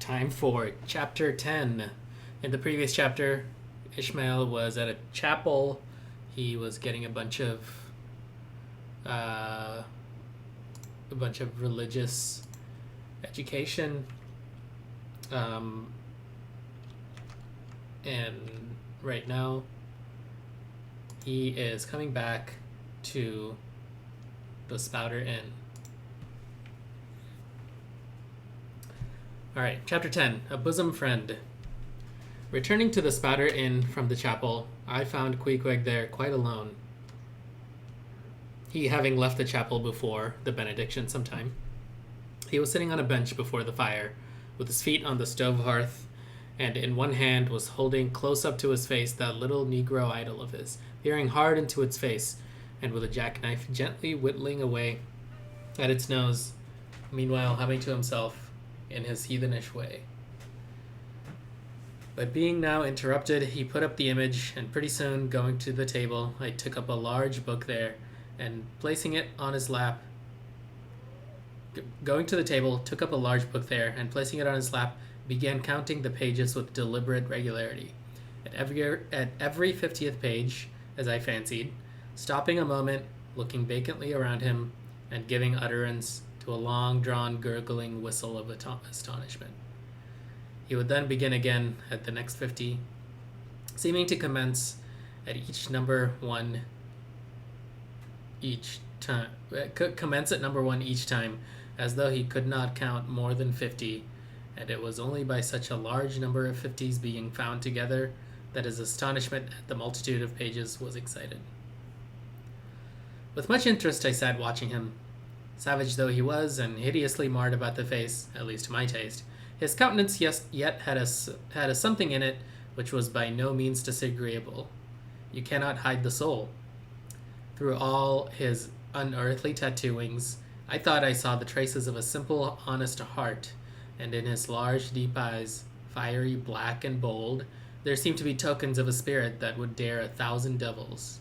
time for chapter 10. In the previous chapter, Ishmael was at a chapel. He was getting uh, a bunch of religious education. And right now, he is coming back to the Spouter Inn. Alright, chapter 10, A Bosom Friend. Returning to the Spouter Inn from the chapel, I found Queequeg there quite alone. He having left the chapel before the benediction sometime. He was sitting on a bench before the fire, with his feet on the stove hearth, and in one hand was holding close up to his face that little Negro idol of his, peering hard into its face, and with a jackknife gently whittling away at its nose, meanwhile humming to himself in his heathenish way. But being now interrupted, he put up the image, and pretty soon, going to the table, I took up a large book there, and placing it on his lap, began counting the pages with deliberate regularity. At every 50th page, as I fancied, stopping a moment, looking vacantly around him, and giving utterance to a long-drawn gurgling whistle of astonishment. He would then begin again at the next 50, seeming to commence at number one each time, as though he could not count more than 50, and it was only by such a large number of 50s being found together that his astonishment at the multitude of pages was excited. With much interest I sat watching him. Savage though he was, and hideously marred about the face, at least to my taste, his countenance yet had a something in it which was by no means disagreeable. You cannot hide the soul. Through all his unearthly tattooings, I thought I saw the traces of a simple, honest heart, and in his large, deep eyes, fiery, black, and bold, there seemed to be tokens of a spirit that would dare 1,000 devils.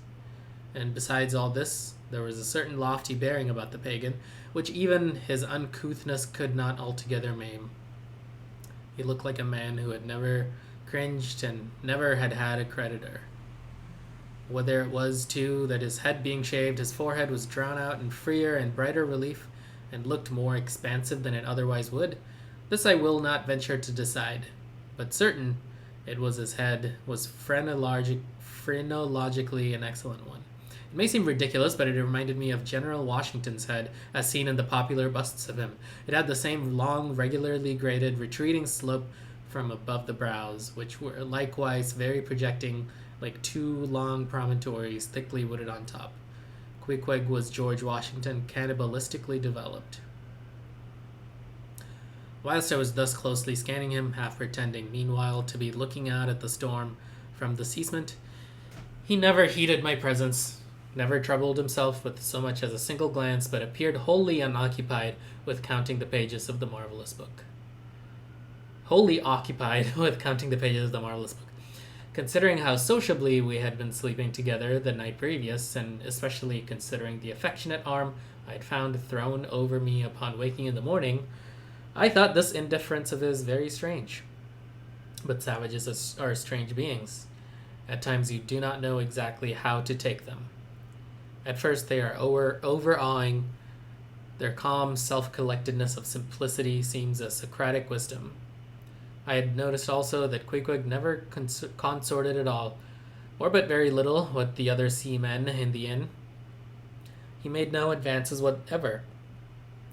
And besides all this, there was a certain lofty bearing about the pagan, which even his uncouthness could not altogether maim. He looked like a man who had never cringed and never had had a creditor. Whether it was, too, that his head being shaved, his forehead was drawn out in freer and brighter relief, and looked more expansive than it otherwise would, this I will not venture to decide. But certain it was his head was phrenologically an excellent one. It may seem ridiculous, but it reminded me of General Washington's head, as seen in the popular busts of him. It had the same long, regularly graded, retreating slope from above the brows, which were likewise very projecting, like two long promontories thickly wooded on top. Queequeg was George Washington cannibalistically developed. Whilst I was thus closely scanning him, half pretending meanwhile to be looking out at the storm from the casement, he never heeded my presence, never troubled himself with so much as a single glance, but appeared wholly unoccupied with counting the pages of the marvelous book. Considering how sociably we had been sleeping together the night previous, and especially considering the affectionate arm I had found thrown over me upon waking in the morning, I thought this indifference of his very strange. But savages are strange beings. At times you do not know exactly how to take them. At first they are overawing. Their calm self-collectedness of simplicity seems a Socratic wisdom. I had noticed also that Queequeg never consorted at all, or but very little, with the other seamen in the inn. He made no advances whatever,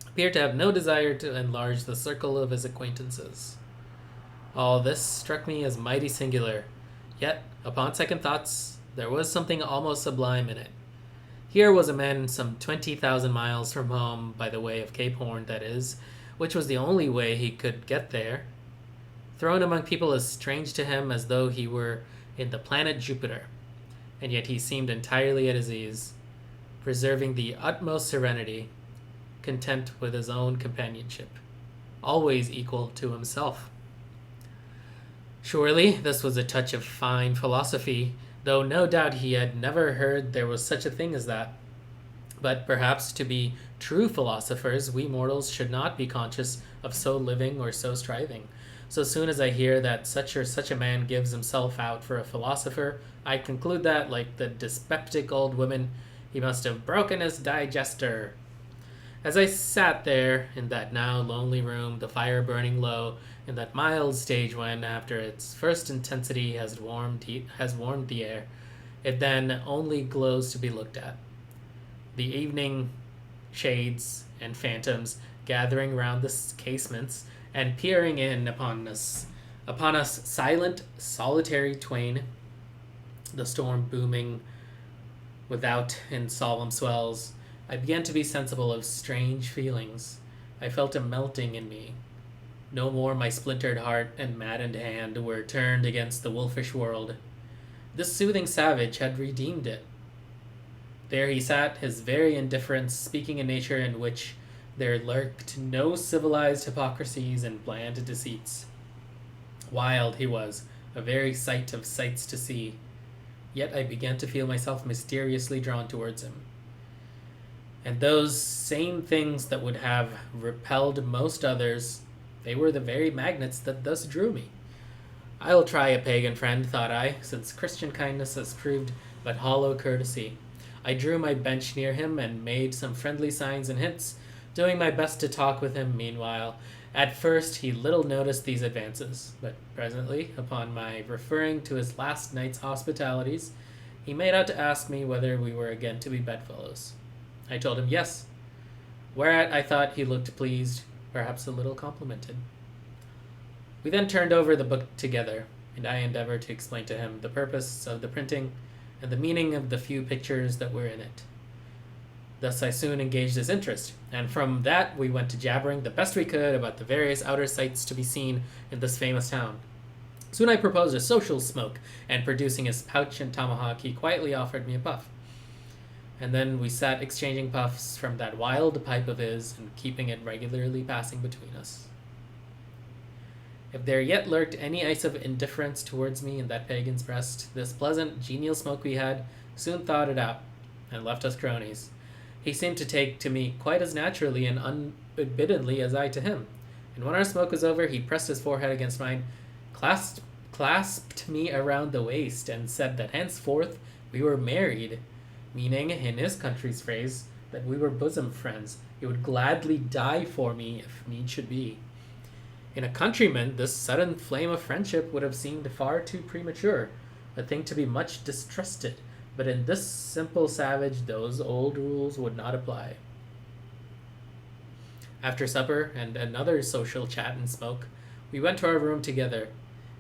appeared to have no desire to enlarge the circle of his acquaintances. All this struck me as mighty singular, yet, upon second thoughts, there was something almost sublime in it. Here was a man some 20,000 miles from home, by the way of Cape Horn, that is, which was the only way he could get there, thrown among people as strange to him as though he were in the planet Jupiter, and yet he seemed entirely at his ease, preserving the utmost serenity, content with his own companionship, always equal to himself. Surely this was a touch of fine philosophy, though no doubt he had never heard there was such a thing as that. But perhaps to be true philosophers, we mortals should not be conscious of so living or so striving. So soon as I hear that such or such a man gives himself out for a philosopher, I conclude that, like the dyspeptic old woman, he must have broken his digester. As I sat there in that now lonely room, the fire burning low, in that mild stage when, after its first intensity has warmed the air, it then only glows to be looked at. The evening shades and phantoms gathering round the casements and peering in upon us silent, solitary twain, the storm booming without in solemn swells, I began to be sensible of strange feelings. I felt a melting in me. No more my splintered heart and maddened hand were turned against the wolfish world. This soothing savage had redeemed it. There he sat, his very indifference speaking a nature in which there lurked no civilized hypocrisies and bland deceits. Wild he was, a very sight of sights to see. Yet I began to feel myself mysteriously drawn towards him. And those same things that would have repelled most others, they were the very magnets that thus drew me. I'll try a pagan friend, thought I, since Christian kindness has proved but hollow courtesy. I drew my bench near him and made some friendly signs and hints, doing my best to talk with him meanwhile. At first he little noticed these advances, but presently, upon my referring to his last night's hospitalities, he made out to ask me whether we were again to be bedfellows. I told him yes, whereat I thought he looked pleased, perhaps a little complimented. We then turned over the book together, and I endeavored to explain to him the purpose of the printing and the meaning of the few pictures that were in it. Thus I soon engaged his interest, and from that we went to jabbering the best we could about the various outer sights to be seen in this famous town. Soon I proposed a social smoke, and producing his pouch and tomahawk, he quietly offered me a puff. And then we sat exchanging puffs from that wild pipe of his, and keeping it regularly passing between us. If there yet lurked any ice of indifference towards me in that pagan's breast, this pleasant, genial smoke we had soon thawed it out, and left us cronies. He seemed to take to me quite as naturally and unbiddenly as I to him, and when our smoke was over, he pressed his forehead against mine, clasped me around the waist, and said that henceforth we were married, meaning, in his country's phrase, that we were bosom friends. He would gladly die for me if need should be. In a countryman, this sudden flame of friendship would have seemed far too premature, a thing to be much distrusted, but in this simple savage those old rules would not apply. After supper and another social chat and smoke, we went to our room together.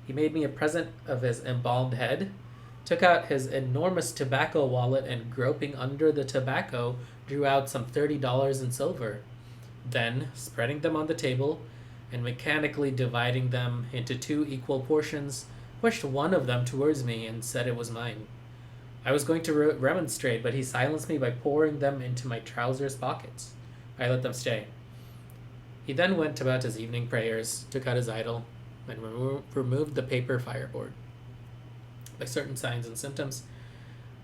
He made me a present of his embalmed head, took out his enormous tobacco wallet, and groping under the tobacco, drew out some $30 in silver. Then, spreading them on the table, and mechanically dividing them into 2 equal portions, pushed one of them towards me and said it was mine. I was going to remonstrate, but he silenced me by pouring them into my trousers pockets. I let them stay. He then went about his evening prayers, took out his idol, and removed the paper fireboard. By certain signs and symptoms,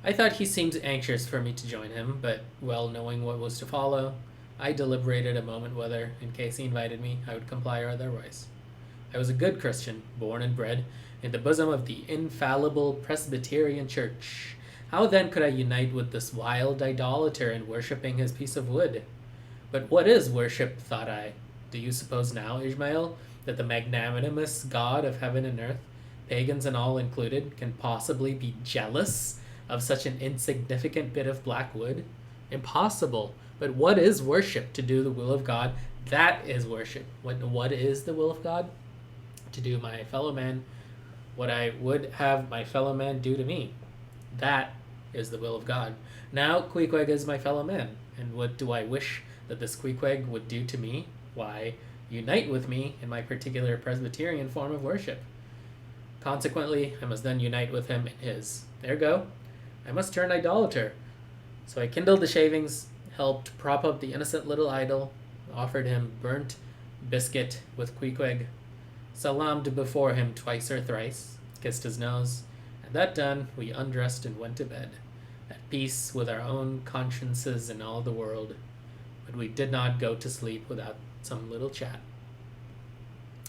I thought he seemed anxious for me to join him, but, well knowing what was to follow, I deliberated a moment whether, in case he invited me, I would comply or otherwise. I was a good Christian, born and bred in the bosom of the infallible Presbyterian Church. How then could I unite with this wild idolater in worshipping his piece of wood? But what is worship, thought I? Do you suppose now, Ishmael, that the magnanimous God of heaven and earth, pagans and all included, can possibly be jealous of such an insignificant bit of black wood? Impossible. But what is worship? To do the will of God. That is worship. What is the will of God? To do my fellow man what I would have my fellow man do to me. That is the will of God. Now Queequeg is my fellow man, and what do I wish that this Queequeg would do to me? Why, unite with me in my particular Presbyterian form of worship. Consequently, I must then unite with him in his. Ergo, I must turn idolater. So I kindled the shavings, helped prop up the innocent little idol, offered him burnt biscuit with Queequeg, salaamed before him twice or thrice, kissed his nose, and that done, we undressed and went to bed, at peace with our own consciences and all the world. But we did not go to sleep without some little chat.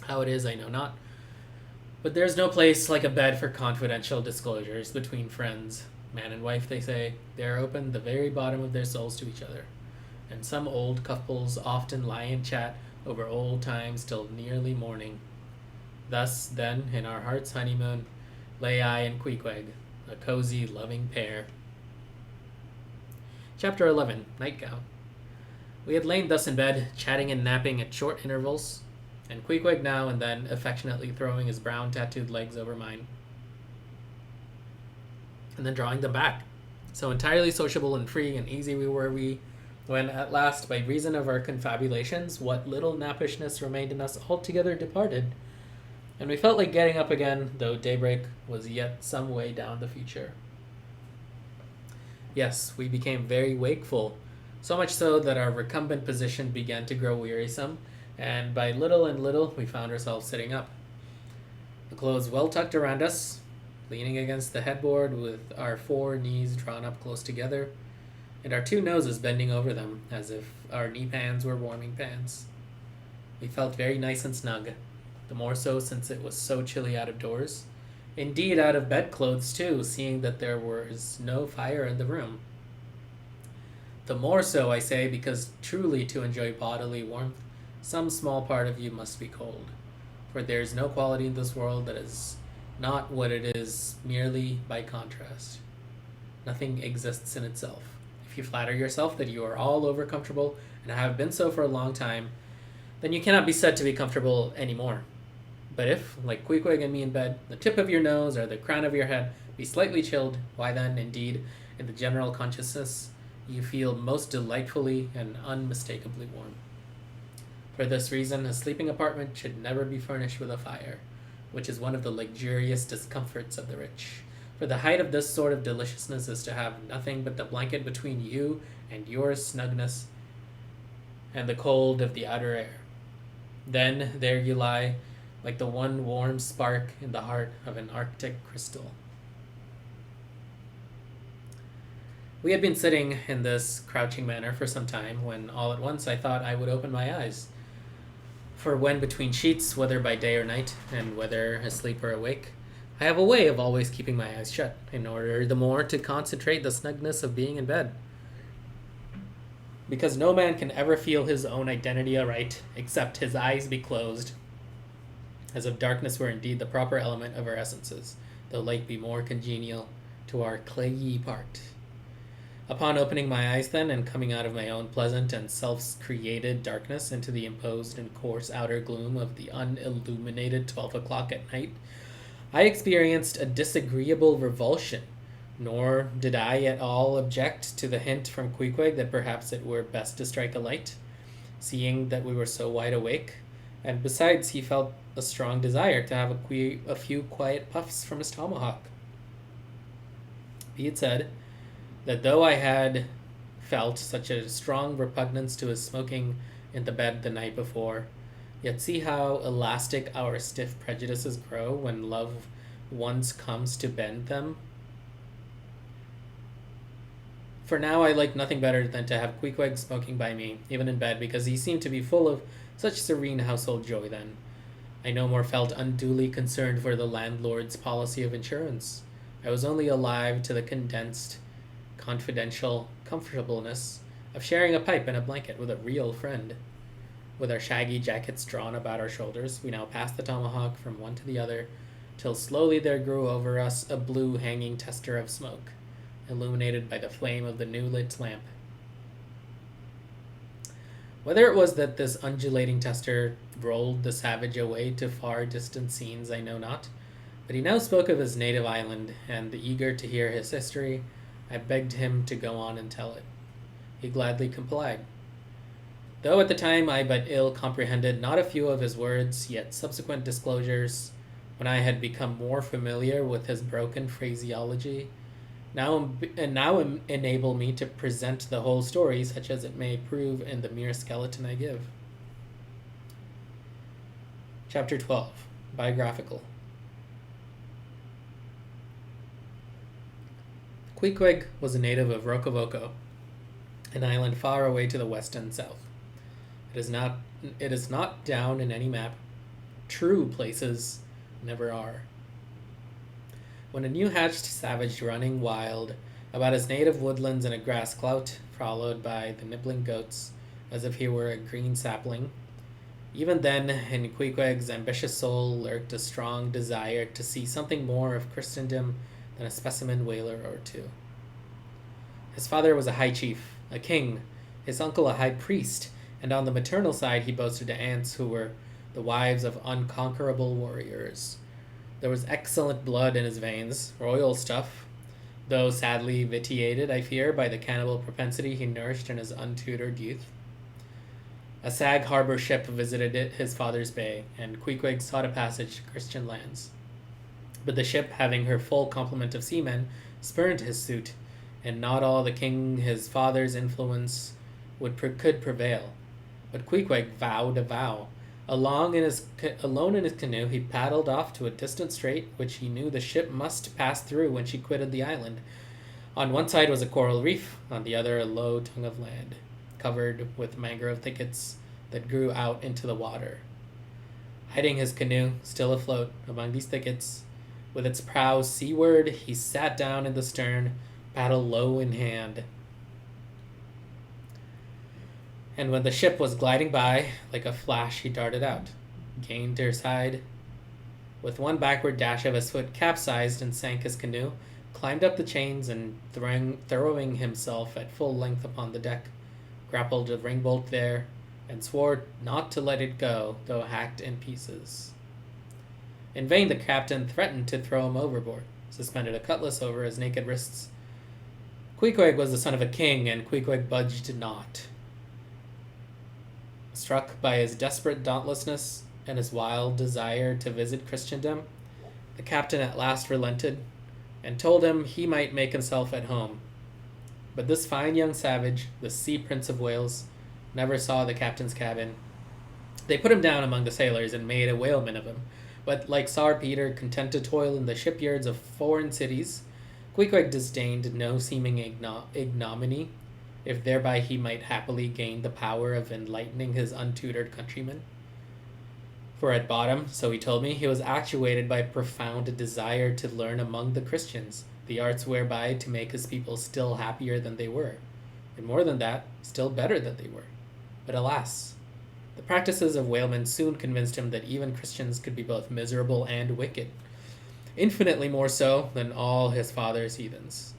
How it is, I know not, But there's no place like a bed for confidential disclosures between friends. Man and wife, they say, they are open the very bottom of their souls to each other. And some old couples often lie and chat over old times till nearly morning. Thus, then, in our heart's honeymoon, lay I and Queequeg, a cozy, loving pair. Chapter 11, Nightgown. We had lain thus in bed, chatting and napping at short intervals, and Queequeg now and then affectionately throwing his brown tattooed legs over mine, and then drawing them back. So entirely sociable and free and easy we, when at last, by reason of our confabulations, what little nappishness remained in us altogether departed, and we felt like getting up again, though daybreak was yet some way down the future. Yes, we became very wakeful, so much so that our recumbent position began to grow wearisome, and by little and little we found ourselves sitting up. The clothes well tucked around us, leaning against the headboard with our 4 knees drawn up close together, and our 2 noses bending over them as if our knee pans were warming pans. We felt very nice and snug, the more so since it was so chilly out of doors. Indeed, out of bedclothes too, seeing that there was no fire in the room. The more so, I say, because truly to enjoy bodily warmth, some small part of you must be cold. For there is no quality in this world that is not what it is merely by contrast. Nothing exists in itself. If you flatter yourself that you are all over comfortable and have been so for a long time, then you cannot be said to be comfortable anymore. But if, like Queequeg and me in bed, the tip of your nose or the crown of your head be slightly chilled, why then, indeed, in the general consciousness, you feel most delightfully and unmistakably warm. For this reason, a sleeping apartment should never be furnished with a fire, which is one of the luxurious discomforts of the rich. For the height of this sort of deliciousness is to have nothing but the blanket between you and your snugness and the cold of the outer air. Then there you lie, like the one warm spark in the heart of an Arctic crystal. We had been sitting in this crouching manner for some time, when all at once I thought I would open my eyes. For when between sheets, whether by day or night, and whether asleep or awake, I have a way of always keeping my eyes shut, in order the more to concentrate the snugness of being in bed. Because no man can ever feel his own identity aright, except his eyes be closed, as if darkness were indeed the proper element of our essences, though light be more congenial to our clayey part. Upon opening my eyes then, and coming out of my own pleasant and self-created darkness into the imposed and coarse outer gloom of the unilluminated 12 o'clock at night, I experienced a disagreeable revulsion, nor did I at all object to the hint from Queequeg that perhaps it were best to strike a light, seeing that we were so wide awake, and besides he felt a strong desire to have a few quiet puffs from his tomahawk. Be it said that though I had felt such a strong repugnance to his smoking in the bed the night before, yet see how elastic our stiff prejudices grow when love once comes to bend them. For now I liked nothing better than to have Queequeg smoking by me, even in bed, because he seemed to be full of such serene household joy then. I no more felt unduly concerned for the landlord's policy of insurance. I was only alive to the condensed, confidential comfortableness of sharing a pipe and a blanket with a real friend. With our shaggy jackets drawn about our shoulders, we now passed the tomahawk from one to the other, till slowly there grew over us a blue hanging tester of smoke, illuminated by the flame of the new lit lamp. Whether it was that this undulating tester rolled the savage away to far distant scenes, I know not, but he now spoke of his native island, and, eager to hear his history, I begged him to go on and tell it. He gladly complied. Though at the time I but ill comprehended not a few of his words, yet subsequent disclosures, when I had become more familiar with his broken phraseology, now enable me to present the whole story such as it may prove in the mere skeleton I give. Chapter 12. Biographical. Queequeg was a native of Rokovoko, an island far away to the west and south. It is not down in any map. True places never are. When a new hatched savage running wild about his native woodlands in a grass clout, followed by the nibbling goats, as if he were a green sapling, even then in Queequeg's ambitious soul lurked a strong desire to see something more of Christendom than a specimen whaler or two. His father was a high chief, a king, his uncle a high priest, and on the maternal side he boasted aunts who were the wives of unconquerable warriors. There was excellent blood in his veins, royal stuff, though sadly vitiated, I fear, by the cannibal propensity he nourished in his untutored youth. A Sag Harbor ship visited his father's bay, and Queequeg sought a passage to Christian lands. But the ship, having her full complement of seamen, spurned his suit, and not all the king his father's influence could prevail. But Queequeg vowed a vow. Alone in his canoe, he paddled off to a distant strait, which he knew the ship must pass through when she quitted the island. On one side was a coral reef, on the other a low tongue of land, covered with mangrove thickets that grew out into the water. Hiding his canoe, still afloat among these thickets, with its prow seaward, he sat down in the stern, paddle low in hand. And when the ship was gliding by, like a flash he darted out, gained her side. With one backward dash of his foot, capsized and sank his canoe, climbed up the chains, and throwing himself at full length upon the deck, grappled a ringbolt there, and swore not to let it go, though hacked in pieces. In vain the captain threatened to throw him overboard, suspended a cutlass over his naked wrists. Queequeg was the son of a king, and Queequeg budged not. Struck by his desperate dauntlessness and his wild desire to visit Christendom, the captain at last relented, and told him he might make himself at home. But this fine young savage, the sea prince of Wales, never saw the captain's cabin. They put him down among the sailors and made a whaleman of him, but like Tsar Peter, content to toil in the shipyards of foreign cities, Queequeg disdained no seeming ignominy, if thereby he might happily gain the power of enlightening his untutored countrymen. For at bottom, so he told me, he was actuated by a profound desire to learn among the Christians the arts whereby to make his people still happier than they were, and more than that, still better than they were. But alas, the practices of whalemen soon convinced him that even Christians could be both miserable and wicked, infinitely more so than all his father's heathens.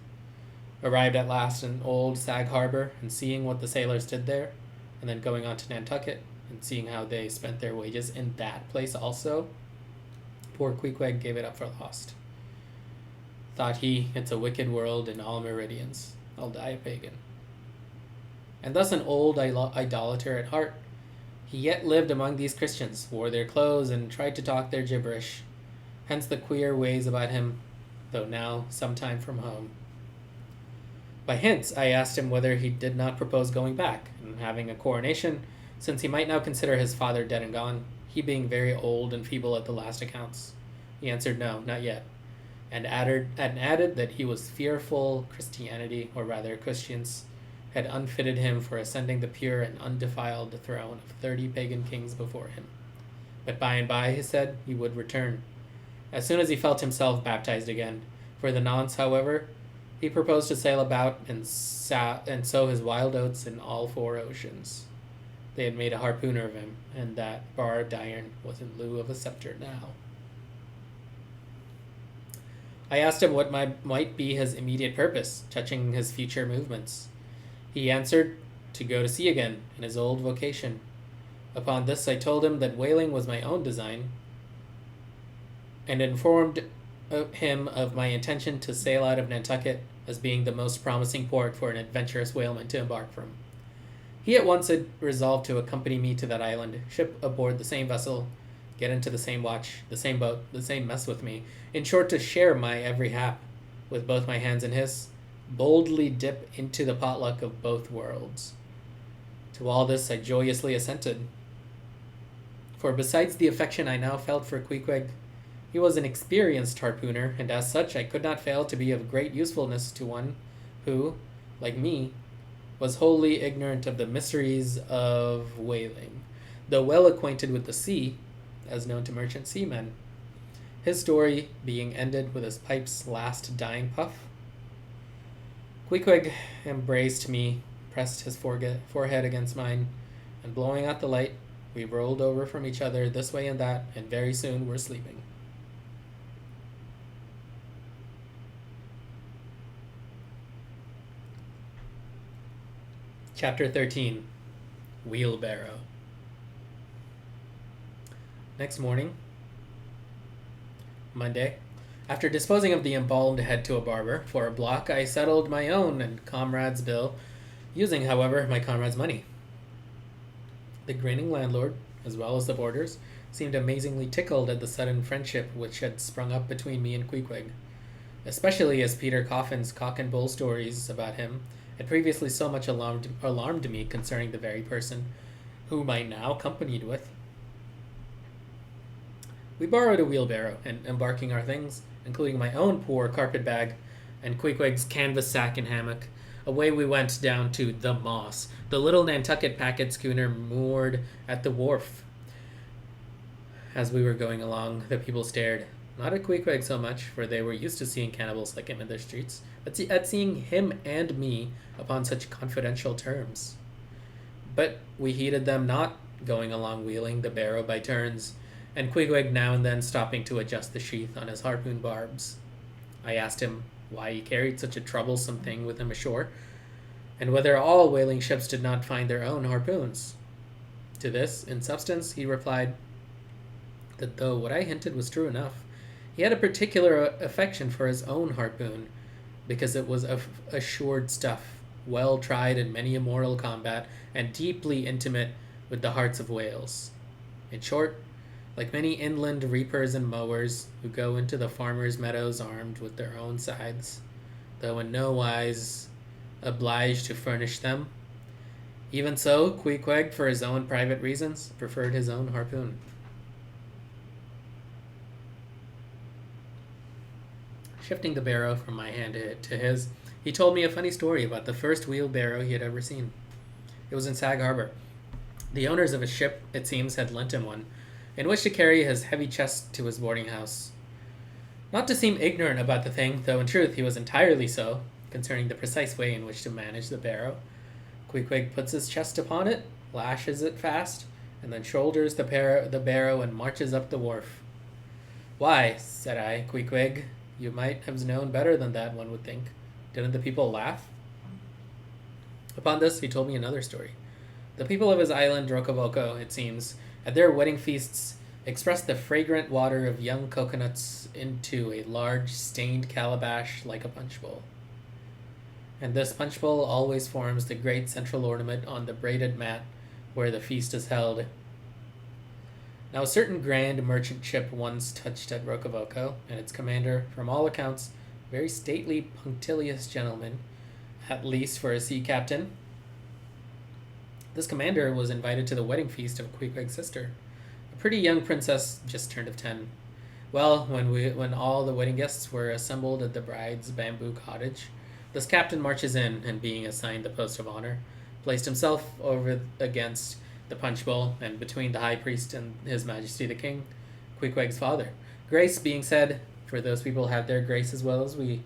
Arrived at last in old Sag Harbor, and seeing what the sailors did there, and then going on to Nantucket, and seeing how they spent their wages in that place also, poor Queequeg gave it up for lost. Thought he, it's a wicked world in all meridians. I'll die a pagan. And thus an old idolater at heart, he yet lived among these Christians, wore their clothes, and tried to talk their gibberish. Hence the queer ways about him, though now sometime from home. By hints, I asked him whether he did not propose going back, and having a coronation, since he might now consider his father dead and gone, he being very old and feeble at the last accounts. He answered no, not yet, and added that he was fearful Christianity, or rather Christians, had unfitted him for ascending the pure and undefiled throne of 30 pagan kings before him. But by and by, he said, he would return, as soon as he felt himself baptized again. For the nonce, however, he proposed to sail about and sow his wild oats in all 4 oceans. They had made a harpooner of him, and that barbed iron was in lieu of a scepter now. I asked him what might be his immediate purpose, touching his future movements. He answered, to go to sea again, in his old vocation. Upon this I told him that whaling was my own design, and informed him of my intention to sail out of Nantucket as being the most promising port for an adventurous whaleman to embark from. He at once had resolved to accompany me to that island, ship aboard the same vessel, get into the same watch, the same boat, the same mess with me, in short to share my every hap, with both my hands in his, boldly dip into the potluck of both worlds. To all this I joyously assented, for besides the affection I now felt for Queequeg, he was an experienced harpooner, and as such I could not fail to be of great usefulness to one who, like me, was wholly ignorant of the mysteries of whaling, though well acquainted with the sea, as known to merchant seamen. his story being ended with his pipe's last dying puff. Queequeg embraced me, pressed his forehead against mine, and blowing out the light, we rolled over from each other this way and that, and very soon were sleeping. Chapter 13. Wheelbarrow. Next morning, Monday, after disposing of the embalmed head to a barber for a block, I settled my own and comrade's bill, using, however, my comrade's money. The grinning landlord, as well as the boarders, seemed amazingly tickled at the sudden friendship which had sprung up between me and Queequeg, especially as Peter Coffin's cock and bull stories about him had previously so much alarmed me concerning the very person whom I now companied with. We borrowed a wheelbarrow, and embarking our things, including my own poor carpet bag and Queequeg's canvas sack and hammock, away we went down to the Moss, the little Nantucket packet schooner moored at the wharf. As we were going along, the people stared, not at Queequeg so much, for they were used to seeing cannibals like him in their streets, but at seeing him and me upon such confidential terms. But we heeded them not, going along wheeling the barrow by turns, and Queequeg now and then stopping to adjust the sheath on his harpoon barbs. I asked him why he carried such a troublesome thing with him ashore, and whether all whaling ships did not find their own harpoons. To this, in substance, he replied that though what I hinted was true enough, he had a particular affection for his own harpoon, because it was of assured stuff, well tried in many a mortal combat, and deeply intimate with the hearts of whales. In short, like many inland reapers and mowers who go into the farmers' meadows armed with their own scythes, though in no wise obliged to furnish them, even so Queequeg, for his own private reasons, preferred his own harpoon. Shifting the barrow from my hand to his, he told me a funny story about the first wheelbarrow he had ever seen. It was in Sag Harbor. The owners of a ship, it seems, had lent him one, in which to carry his heavy chest to his boarding house. Not to seem ignorant about the thing, though in truth he was entirely so, concerning the precise way in which to manage the barrow, Queequeg puts his chest upon it, lashes it fast, and then shoulders the barrow and marches up the wharf. Why, said I, Queequeg, you might have known better than that, one would think. Didn't the people laugh? Upon this, he told me another story. The people of his island, Rokovoko, it seems, at their wedding feasts, expressed the fragrant water of young coconuts into a large stained calabash like a punch bowl. And this punch bowl always forms the great central ornament on the braided mat where the feast is held. Now a certain grand merchant ship once touched at Rokovoko, and its commander, from all accounts, very stately, punctilious gentleman, at least for a sea captain. This commander was invited to the wedding feast of Queequeg's sister, a pretty young princess just turned of 10. Well, when all the wedding guests were assembled at the bride's bamboo cottage, this captain marches in, and being assigned the post of honor, placed himself over against the punch bowl, and between the high priest and his majesty the king, Queequeg's father. Grace being said, for those people have their grace as well as we.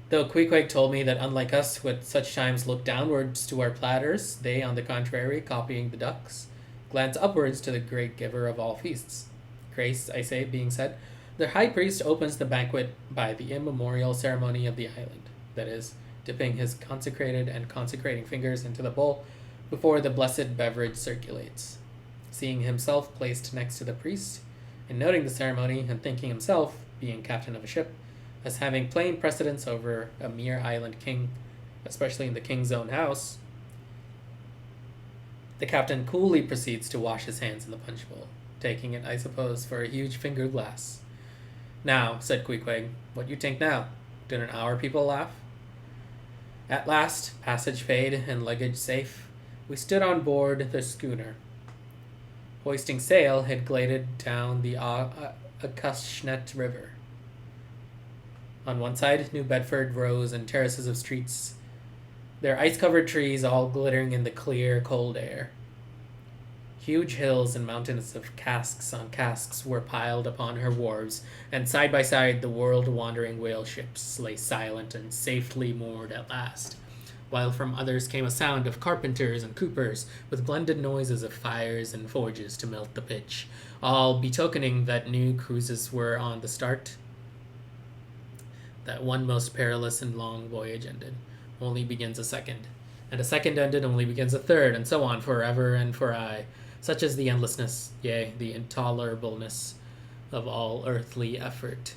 Though Queequeg told me that unlike us, who at such times look downwards to our platters, they, on the contrary, copying the ducks, glance upwards to the great giver of all feasts. Grace, I say, being said, the high priest opens the banquet by the immemorial ceremony of the island, that is, dipping his consecrated and consecrating fingers into the bowl before the blessed beverage circulates. Seeing himself placed next to the priest, and noting the ceremony, and thinking himself, being captain of a ship, as having plain precedence over a mere island king, especially in the king's own house, the captain coolly proceeds to wash his hands in the punch bowl, taking it, I suppose, for a huge finger glass. Now, said Queequeg, what you think now? Didn't our people laugh? At last, passage paid and luggage safe, we stood on board the schooner. Hoisting sail, had glided down the Acushnet River. On one side, New Bedford rose in terraces of streets, their ice-covered trees all glittering in the clear, cold air. Huge hills and mountains of casks on casks were piled upon her wharves, and side by side the world-wandering whale ships lay silent and safely moored at last, while from others came a sound of carpenters and coopers, with blended noises of fires and forges to melt the pitch, all betokening that new cruises were on the start. That one most perilous and long voyage ended. Only begins a second. And a second ended only begins a third, and so on forever and for aye. Such is the endlessness, yea, the intolerableness of all earthly effort.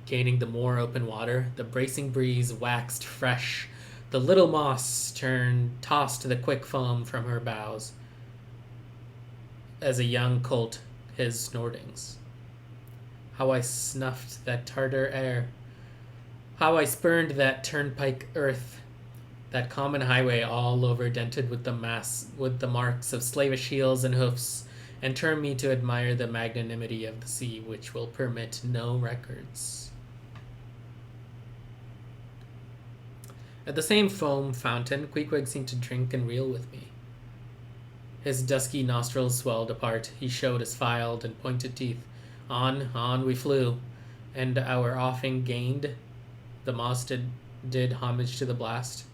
Gaining the more open water, the bracing breeze waxed fresh. The little moss tossed the quick foam from her bows, as a young colt his snortings. How I snuffed that Tartar air! How I spurned that turnpike earth! That common highway all over dented with the marks of slavish heels and hoofs, and turned me to admire the magnanimity of the sea, which will permit no records. At the same foam fountain, Queequeg seemed to drink and reel with me. His dusky nostrils swelled apart. He showed his filed and pointed teeth. On we flew, and our offing gained. The moss did homage to the blast,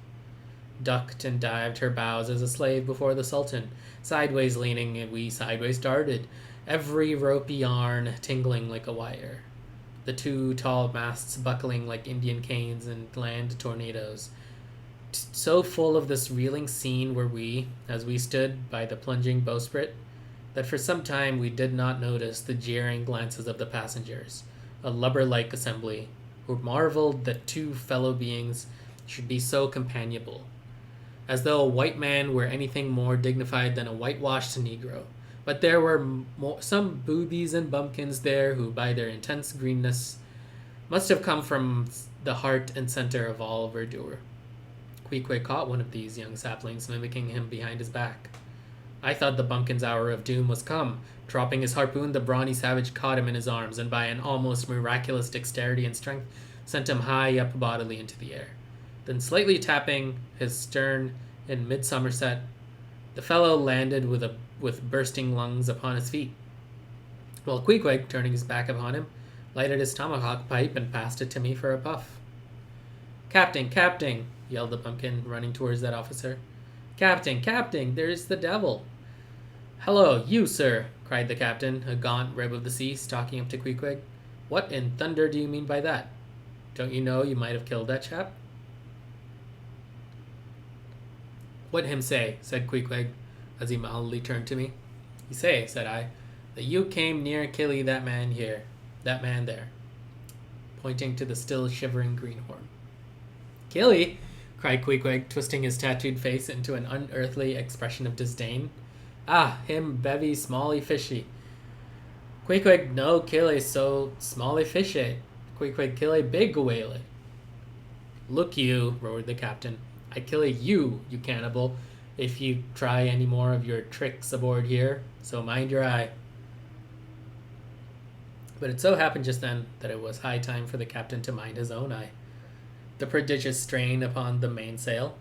ducked and dived her bows as a slave before the Sultan, sideways leaning, and we sideways darted, every ropey yarn tingling like a wire, the two tall masts buckling like Indian canes and land tornadoes. So full of this reeling scene were we, as we stood by the plunging bowsprit, that for some time we did not notice the jeering glances of the passengers, a lubber-like assembly, who marveled that two fellow beings should be so companionable, as though a white man were anything more dignified than a whitewashed Negro. But there were some boobies and bumpkins there who, by their intense greenness, must have come from the heart and center of all verdure. Queequeg caught one of these young saplings, mimicking him behind his back. I thought the bumpkin's hour of doom was come. Dropping his harpoon, the brawny savage caught him in his arms, and by an almost miraculous dexterity and strength, sent him high up bodily into the air. Then slightly tapping his stern in mid-somerset, the fellow landed with bursting lungs upon his feet, while Queequeg, turning his back upon him, lighted his tomahawk pipe and passed it to me for a puff. Captain, Captain, yelled the bumpkin, running towards that officer. Captain, Captain, there's the devil. Hello, you, sir, cried the captain, a gaunt rib of the sea, stalking up to Queequeg. What in thunder do you mean by that? Don't you know you might have killed that chap? What him say? Said Queequeg, as he mildly turned to me. He say, said I, that you came near killing that man there, pointing to the still shivering greenhorn. Killy? Cried Queequeg, twisting his tattooed face into an unearthly expression of disdain. Ah, him bevy smally fishy. Queequeg no kill so smally fishy. Queequeg kill big whale. Look you, roared the captain. I kill you, you cannibal, if you try any more of your tricks aboard here, so mind your eye. But it so happened just then that it was high time for the captain to mind his own eye. The prodigious strain upon the mainsail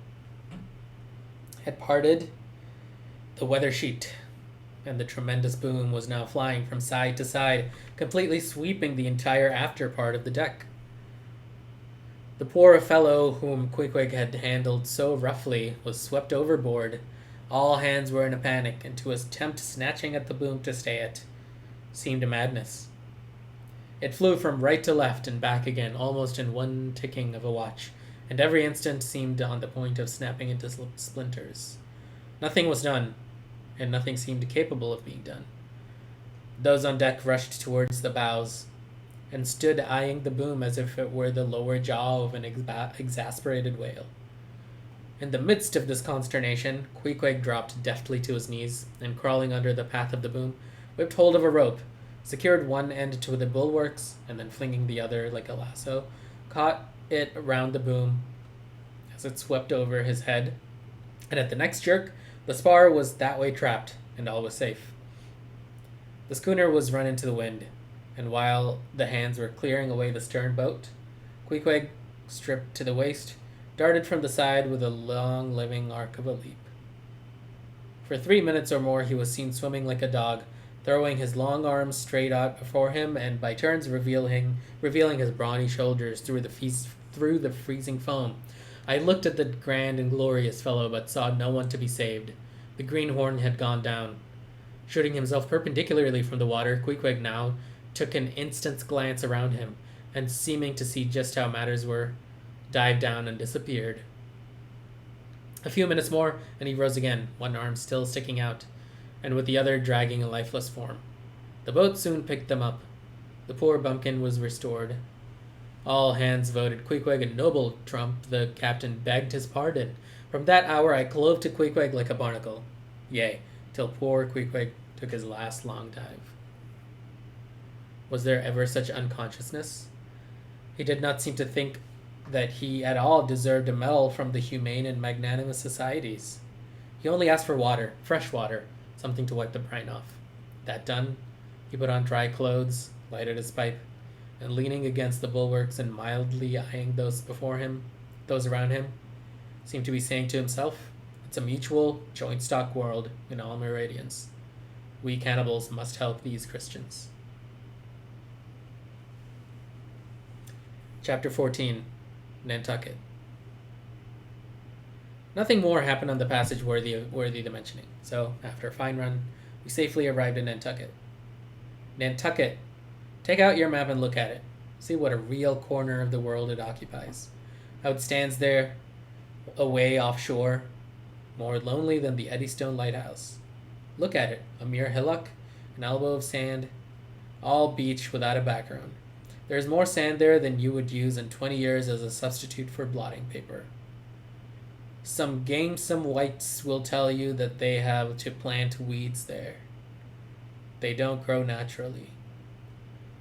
had parted the weather sheet, and the tremendous boom was now flying from side to side, completely sweeping the entire after part of the deck. The poor fellow whom Queequeg had handled so roughly was swept overboard. All hands were in a panic, and to attempt snatching at the boom to stay it seemed a madness. It flew from right to left and back again, almost in one ticking of a watch, and every instant seemed on the point of snapping into splinters. Nothing was done, and nothing seemed capable of being done. Those on deck rushed towards the bows, and stood eyeing the boom as if it were the lower jaw of an exasperated whale. In the midst of this consternation, Queequeg dropped deftly to his knees, and crawling under the path of the boom, whipped hold of a rope, secured one end to the bulwarks, and then flinging the other like a lasso, caught it around the boom as it swept over his head, and at the next jerk, the spar was that way trapped, and all was safe. The schooner was run into the wind, and while the hands were clearing away the stern boat, Queequeg, stripped to the waist, darted from the side with a long living arc of a leap. For 3 minutes or more he was seen swimming like a dog, throwing his long arms straight out before him and by turns revealing his brawny shoulders through the freezing foam. I looked at the grand and glorious fellow, but saw no one to be saved. The greenhorn had gone down. Shooting himself perpendicularly from the water, Queequeg now took an instant's glance around him, and seeming to see just how matters were, dived down and disappeared. A few minutes more, and he rose again, one arm still sticking out, and with the other dragging a lifeless form. The boat soon picked them up. The poor bumpkin was restored. All hands voted Queequeg a noble trump. The captain begged his pardon. From that hour I clove to Queequeg like a barnacle. Yea, till poor Queequeg took his last long dive. Was there ever such unconsciousness? He did not seem to think that he at all deserved a medal from the humane and magnanimous societies. He only asked for water, fresh water, something to wipe the brine off. That done, he put on dry clothes, lighted his pipe, and leaning against the bulwarks and mildly eyeing those around him, seemed to be saying to himself, "It's a mutual, joint-stock world in all meridians. We cannibals must help these Christians." Chapter 14, Nantucket. Nothing more happened on the passage worthy the mentioning, so, after a fine run, we safely arrived in Nantucket. Nantucket! Take out your map and look at it. See what a real corner of the world it occupies. How it stands there, away offshore, more lonely than the Eddystone Lighthouse. Look at it, a mere hillock, an elbow of sand, all beach without a background. There is more sand there than you would use in 20 years as a substitute for blotting paper. Some gamesome whites will tell you that they have to plant weeds there. They don't grow naturally.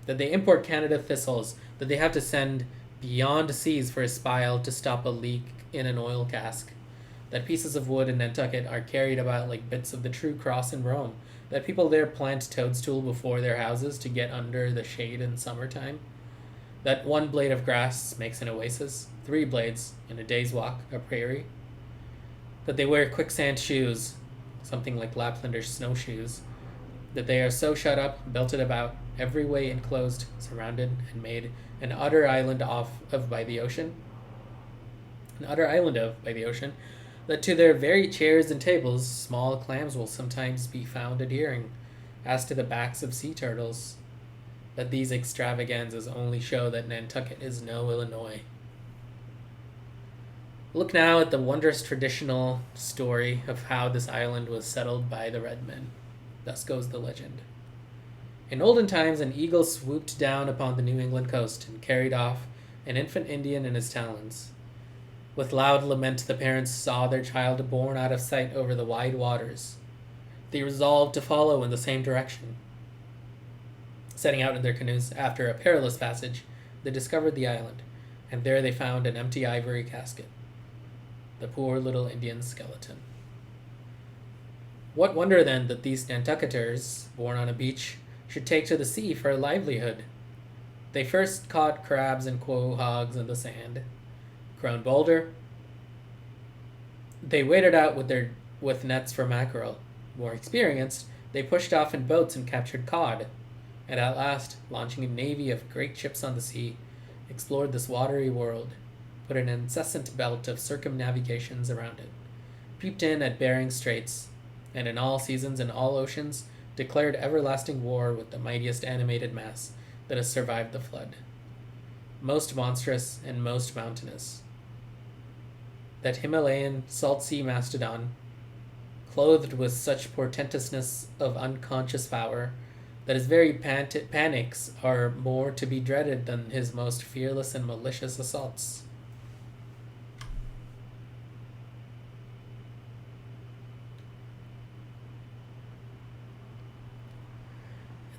That they import Canada thistles, that they have to send beyond seas for a spile to stop a leak in an oil cask, that pieces of wood in Nantucket are carried about like bits of the true cross in Rome, that people there plant toadstool before their houses to get under the shade in summertime, that one blade of grass makes an oasis, 3 blades in a day's walk, a prairie, that they wear quicksand shoes, something like Laplanders snowshoes, that they are so shut up, belted about, every way enclosed, surrounded, and made an utter island of by the ocean, that to their very chairs and tables small clams will sometimes be found adhering, as to the backs of sea turtles, that these extravaganzas only show that Nantucket is no Illinois. Look now at the wondrous traditional story of how this island was settled by the red men. Thus goes the legend. In olden times, an eagle swooped down upon the New England coast and carried off an infant Indian in his talons. With loud lament, the parents saw their child borne out of sight over the wide waters. They resolved to follow in the same direction. Setting out in their canoes after a perilous passage, they discovered the island, and there they found an empty ivory casket. The poor little Indian's skeleton. What wonder, then, that these Nantucketers, born on a beach, should take to the sea for a livelihood? They first caught crabs and quahogs in the sand. Grown bolder, they waded out with nets for mackerel. More experienced, they pushed off in boats and captured cod, and at last, launching a navy of great ships on the sea, explored this watery world, put an incessant belt of circumnavigations around it, peeped in at Bering Straits, and in all seasons and all oceans declared everlasting war with the mightiest animated mass that has survived the flood, most monstrous and most mountainous. That Himalayan salt sea mastodon, clothed with such portentousness of unconscious power, that his very panics are more to be dreaded than his most fearless and malicious assaults.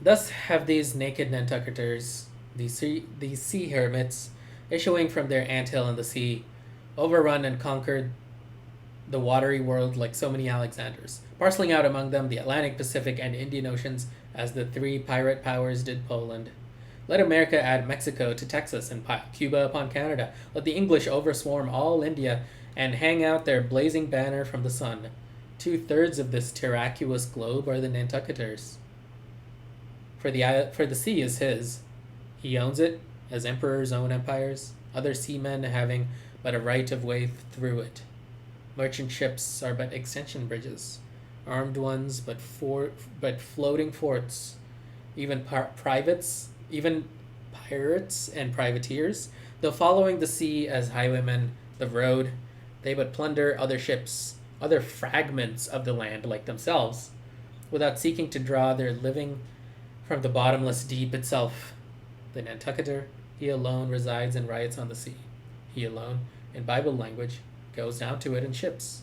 Thus have these naked Nantucketers, these sea hermits, issuing from their anthill in the sea, overrun and conquered the watery world like so many Alexanders, parceling out among them the Atlantic, Pacific, and Indian Oceans as the 3 pirate powers did Poland. Let America add Mexico to Texas and pile Cuba upon Canada. Let the English overswarm all India and hang out their blazing banner from the sun. 2/3 of this terraqueous globe are the Nantucketers. For the sea is his. He owns it, as emperors own empires, other seamen having but a right of way through it. Merchant ships are but extension bridges, armed ones but floating forts. Even pirates and privateers, though following the sea as highwaymen the road, they but plunder other ships, other fragments of the land like themselves, without seeking to draw their living from the bottomless deep itself. The Nantucketer, he alone resides and riots on the sea. He alone, in Bible language, goes down to it in ships,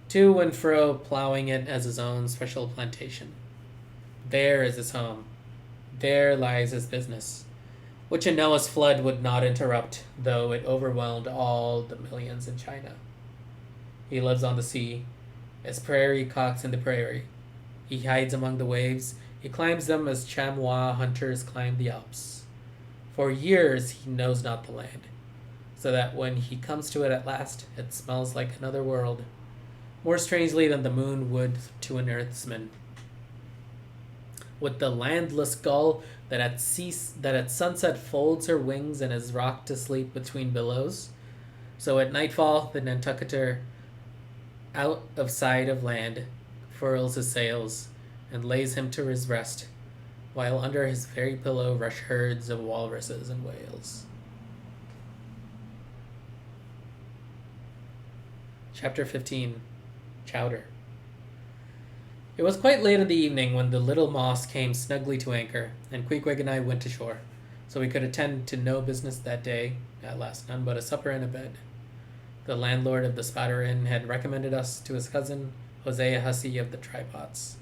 to and fro, plowing it as his own special plantation. There is his home. There lies his business, which a Noah's flood would not interrupt, though it overwhelmed all the millions in China. He lives on the sea, as prairie cocks in the prairie. He hides among the waves. He climbs them as chamois hunters climb the Alps. For years he knows not the land, so that when he comes to it at last, it smells like another world, more strangely than the moon would to an earthsman. With the landless gull that at sunset folds her wings and is rocked to sleep between billows, so at nightfall the Nantucketer, out of sight of land, furls his sails and lays him to his rest, while under his very pillow rush herds of walruses and whales. Chapter 15. Chowder. It was quite late in the evening when the little Moss came snugly to anchor, and Queequeg and I went ashore, so we could attend to no business that day, at last none but a supper and a bed. The landlord of the Spatter Inn had recommended us to his cousin, Hosea Hussey of the Tripods,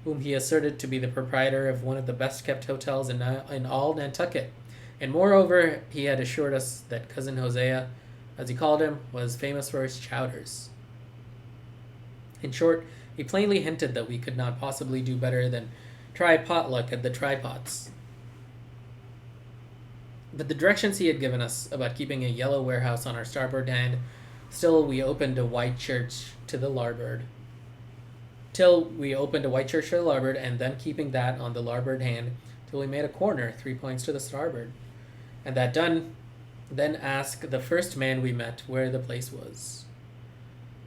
whom he asserted to be the proprietor of one of the best-kept hotels in all Nantucket, and moreover he had assured us that cousin Hosea, as he called him, was famous for his chowders. In short, he plainly hinted that we could not possibly do better than try potluck at the Tripods. But the directions he had given us about keeping a yellow warehouse on our starboard hand, still we opened a white church to the larboard. And then keeping that on the larboard hand till we made a corner 3 points to the starboard. And that done, then asked the first man we met where the place was.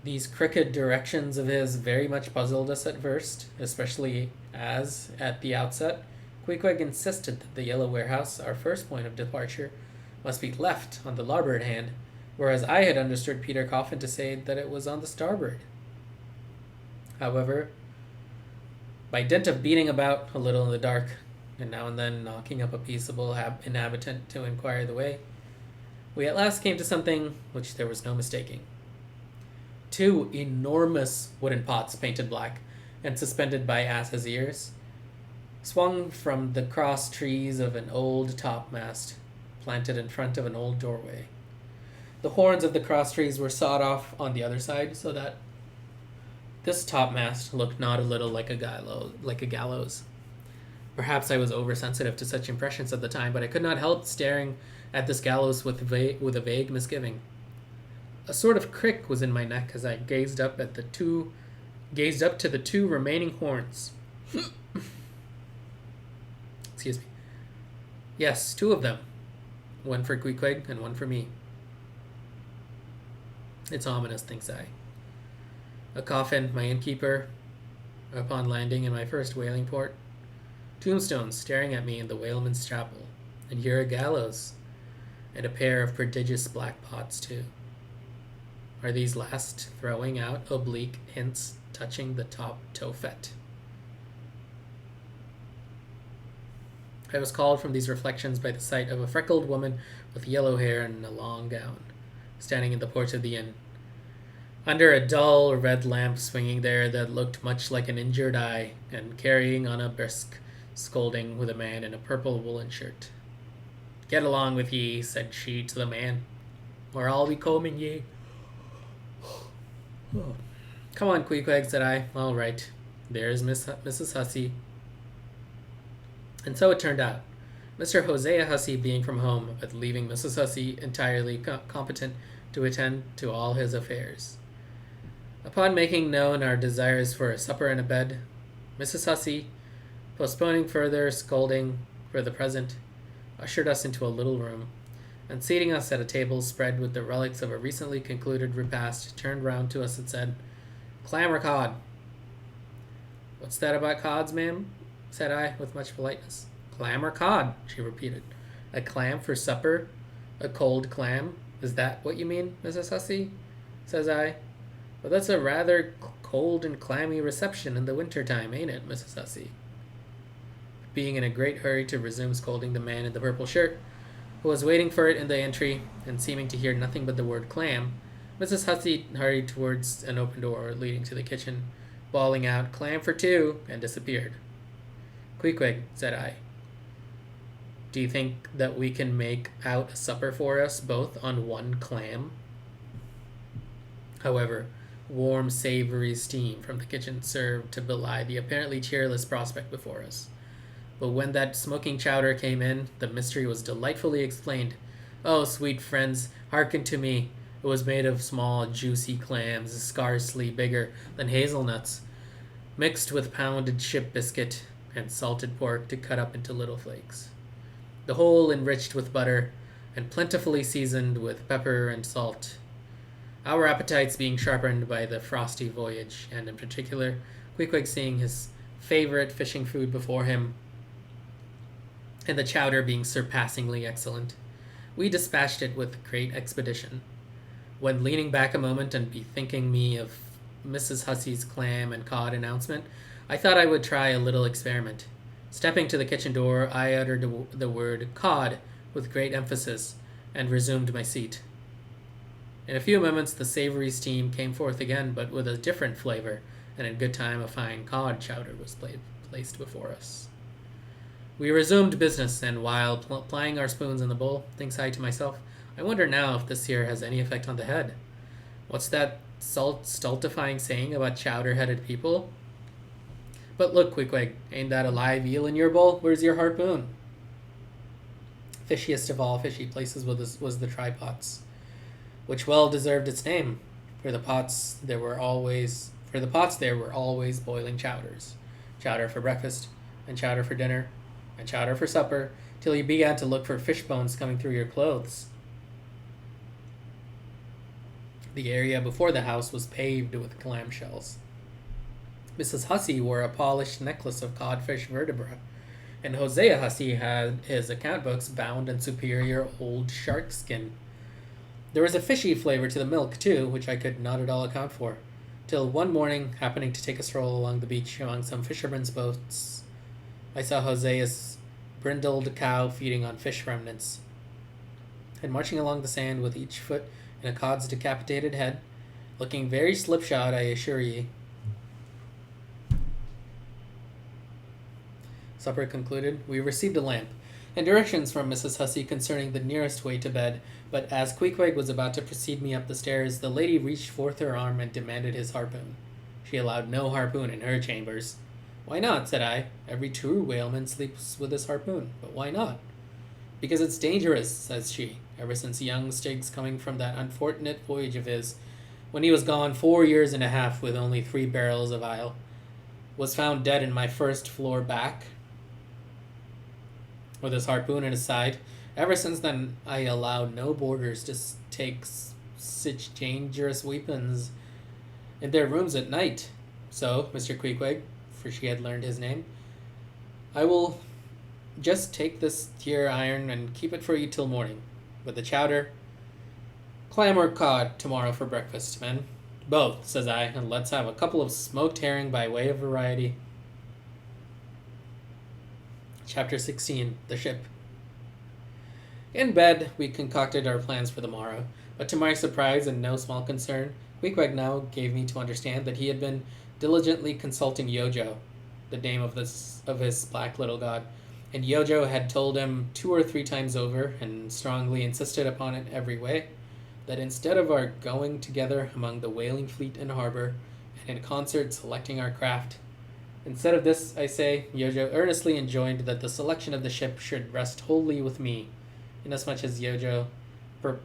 These crooked directions of his very much puzzled us at first, especially as, at the outset, Queequeg insisted that the yellow warehouse, our first point of departure, must be left on the larboard hand, whereas I had understood Peter Coffin to say that it was on the starboard. However, by dint of beating about a little in the dark, and now and then knocking up a peaceable inhabitant to inquire the way, we at last came to something which there was no mistaking. 2 enormous wooden pots painted black and suspended by asses' ears swung from the cross trees of an old topmast planted in front of an old doorway. The horns of the cross trees were sawed off on the other side so that this topmast looked not a little like a gallows. Perhaps I was oversensitive to such impressions at the time, but I could not help staring at this gallows with a vague misgiving. A sort of crick was in my neck as I gazed up to the 2 remaining horns. Excuse me. Yes, 2 of them. One for Queequeg and one for me. It's ominous, thinks I. A coffin, my innkeeper, upon landing in my first whaling port. Tombstones staring at me in the whaleman's chapel. And here a gallows. And a pair of prodigious black pots, too. Are these last throwing out oblique hints touching the top tofet? I was called from these reflections by the sight of a freckled woman with yellow hair and a long gown, standing in the porch of the inn, under a dull red lamp swinging there that looked much like an injured eye, and carrying on a brisk scolding with a man in a purple woolen shirt. "Get along with ye," said she to the man, "or I'll be combing ye." "Come on, Queequeg," said I. "All right. There's Mrs. Hussey." And so it turned out. Mr. Hosea Hussey being from home, but leaving Mrs. Hussey entirely competent to attend to all his affairs. Upon making known our desires for a supper and a bed, Mrs. Hussey, postponing further scolding for the present, ushered us into a little room, and seating us at a table spread with the relics of a recently concluded repast, turned round to us and said, "Clam or cod?" "What's that about cods, ma'am?" said I, with much politeness. "Clam or cod," she repeated. "A clam for supper? A cold clam? Is that what you mean, Mrs. Hussey?" says I. "Well, that's a rather cold and clammy reception in the winter time, ain't it, Mrs. Hussey?" Being in a great hurry to resume scolding the man in the purple shirt, who was waiting for it in the entry, and seeming to hear nothing but the word clam, Mrs. Hussey hurried towards an open door leading to the kitchen, bawling out, "Clam for two," and disappeared. "Queequeg," said I, "do you think that we can make out a supper for us both on one clam?" However, warm, savory steam from the kitchen served to belie the apparently cheerless prospect before us. But when that smoking chowder came in, the mystery was delightfully explained. "Oh, sweet friends, hearken to me. It was made of small, juicy clams, scarcely bigger than hazelnuts, mixed with pounded ship biscuit and salted pork to cut up into little flakes. The whole enriched with butter and plentifully seasoned with pepper and salt. Our appetites being sharpened by the frosty voyage, and in particular, Queequeg seeing his favorite fishing food before him, and the chowder being surpassingly excellent, we dispatched it with great expedition. When leaning back a moment and bethinking me of Mrs. Hussey's clam and cod announcement, I thought I would try a little experiment. Stepping to the kitchen door, I uttered the word "cod" with great emphasis, and resumed my seat. In a few moments the savory steam came forth again, but with a different flavor, and in good time a fine cod chowder was placed before us. We resumed business, and while plying our spoons in the bowl, thinks I to myself, I wonder now if this here has any effect on the head. What's that stultifying saying about chowder-headed people? But look, Queequeg, ain't that a live eel in your bowl? Where's your harpoon? Fishiest of all fishy places was the try-pots, which well deserved its name, for the pots there were always boiling chowders, chowder for breakfast, and chowder for dinner, and chowder for supper, till you began to look for fish bones coming through your clothes. The area before the house was paved with clam shells. Mrs. Hussey wore a polished necklace of codfish vertebra, and Hosea Hussey had his account books bound in superior old shark skin. There was a fishy flavor to the milk, too, which I could not at all account for, till one morning, happening to take a stroll along the beach among some fishermen's boats, I saw Hosea's brindled cow feeding on fish remnants, and marching along the sand with each foot in a cod's decapitated head, looking very slipshod, I assure ye. Supper concluded, we received a lamp, and directions from Mrs. Hussey concerning the nearest way to bed, but as Queequeg was about to precede me up the stairs, the lady reached forth her arm and demanded his harpoon. She allowed no harpoon in her chambers. "Why not?" said I. "Every true whaleman sleeps with his harpoon, but why not?" "Because it's dangerous," says she. "Ever since young Stiggs coming from that unfortunate voyage of his, when he was gone 4 years and a half with only 3 barrels of ale, was found dead in my first floor back, with his harpoon in his side. Ever since then, I allowed no boarders to take such dangerous weapons in their rooms at night. So, Mr. Queequeg," for she had learned his name, "I will just take this here iron and keep it for you till morning, with the chowder. Clam or cod tomorrow for breakfast, men?" "Both," says I, "and let's have a couple of smoked herring by way of variety." Chapter 16. The Ship. In bed, we concocted our plans for the morrow, but to my surprise and no small concern, Queequeg now gave me to understand that he had been diligently consulting Yojo, the name of his black little god, and Yojo had told him 2 or 3 times over, and strongly insisted upon it every way, that instead of our going together among the whaling fleet in harbor, and in concert selecting our craft, instead of this, I say, Yojo earnestly enjoined that the selection of the ship should rest wholly with me, inasmuch as Yojo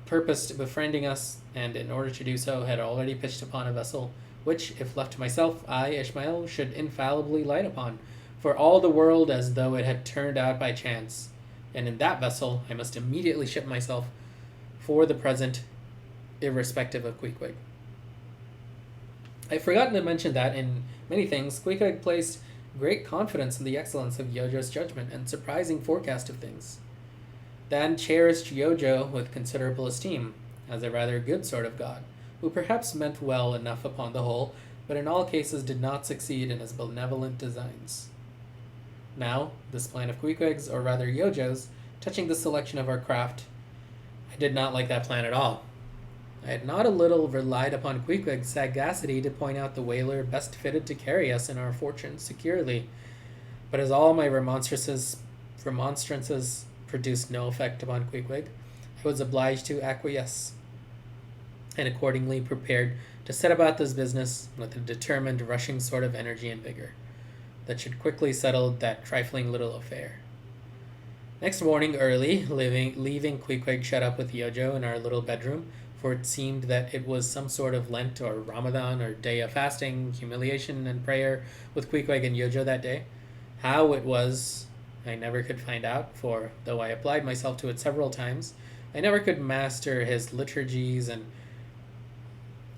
purposed befriending us, and in order to do so had already pitched upon a vessel which, if left to myself, I, Ishmael, should infallibly light upon, for all the world as though it had turned out by chance. And in that vessel I must immediately ship myself, for the present, irrespective of Queequeg. I've forgotten to mention that, in many things, Queequeg placed great confidence in the excellence of Yojo's judgment and surprising forecast of things. Dan cherished Yojo with considerable esteem, as a rather good sort of god, who perhaps meant well enough upon the whole, but in all cases did not succeed in his benevolent designs. Now, this plan of Queequeg's, or rather Yojo's, touching the selection of our craft, I did not like that plan at all. I had not a little relied upon Queequeg's sagacity to point out the whaler best fitted to carry us and our fortunes securely, but as all my remonstrances produced no effect upon Queequeg, I was obliged to acquiesce, and accordingly prepared to set about this business with a determined, rushing sort of energy and vigor that should quickly settle that trifling little affair. Next morning early, leaving Queequeg shut up with Yojo in our little bedroom, for it seemed that it was some sort of Lent or Ramadan or day of fasting, humiliation, and prayer with Queequeg and Yojo that day. How it was, I never could find out, for though I applied myself to it several times, I never could master his liturgies and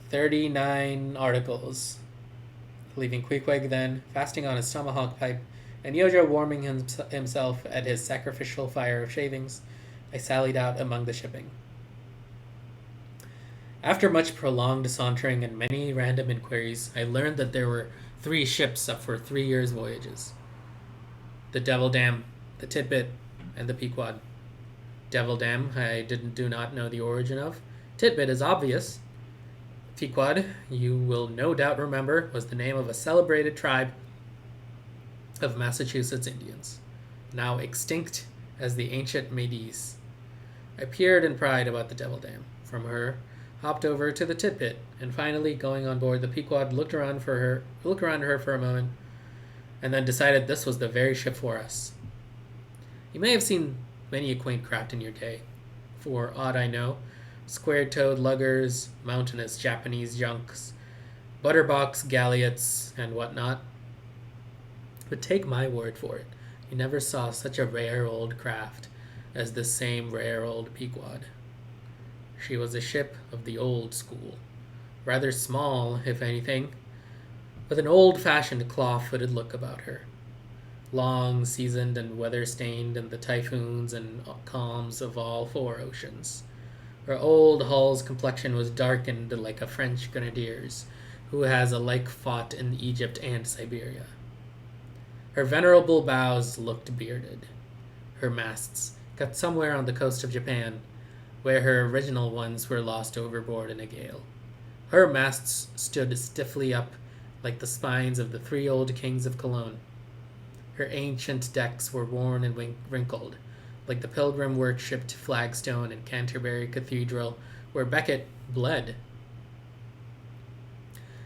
39 articles. Leaving Queequeg then, fasting on his tomahawk pipe, and Yojo warming himself at his sacrificial fire of shavings, I sallied out among the shipping. After much prolonged sauntering and many random inquiries, I learned that there were 3 ships up for 3 years' voyages. The Devil Dam, the Tit-Bit, and the Pequod. Devil Dam I do not know the origin of. Tit-Bit is obvious. Pequod, you will no doubt remember, was the name of a celebrated tribe of Massachusetts Indians, now extinct as the ancient Métis. I peered in pride about the Devil Dam. From her, hopped over to the Tit-Bit, and finally, going on board the Pequod, looked around her for a moment, and then decided this was the very ship for us. You may have seen many a quaint craft in your day. For aught I know, square-toed luggers, mountainous Japanese junks, butterbox galliots, and whatnot. But take my word for it, you never saw such a rare old craft as this same rare old Pequod. She was a ship of the old school, rather small, if anything, with an old-fashioned claw-footed look about her. Long, seasoned, and weather-stained in the typhoons and calms of all 4 oceans. Her old hull's complexion was darkened like a French grenadier's, who has alike fought in Egypt and Siberia. Her venerable bows looked bearded. Her masts, cut somewhere on the coast of Japan, where her original ones were lost overboard in a gale. Her masts stood stiffly up like the spines of the 3 old kings of Cologne. Her ancient decks were worn and wrinkled, like the pilgrim worshipped flagstone in Canterbury Cathedral, where Becket bled.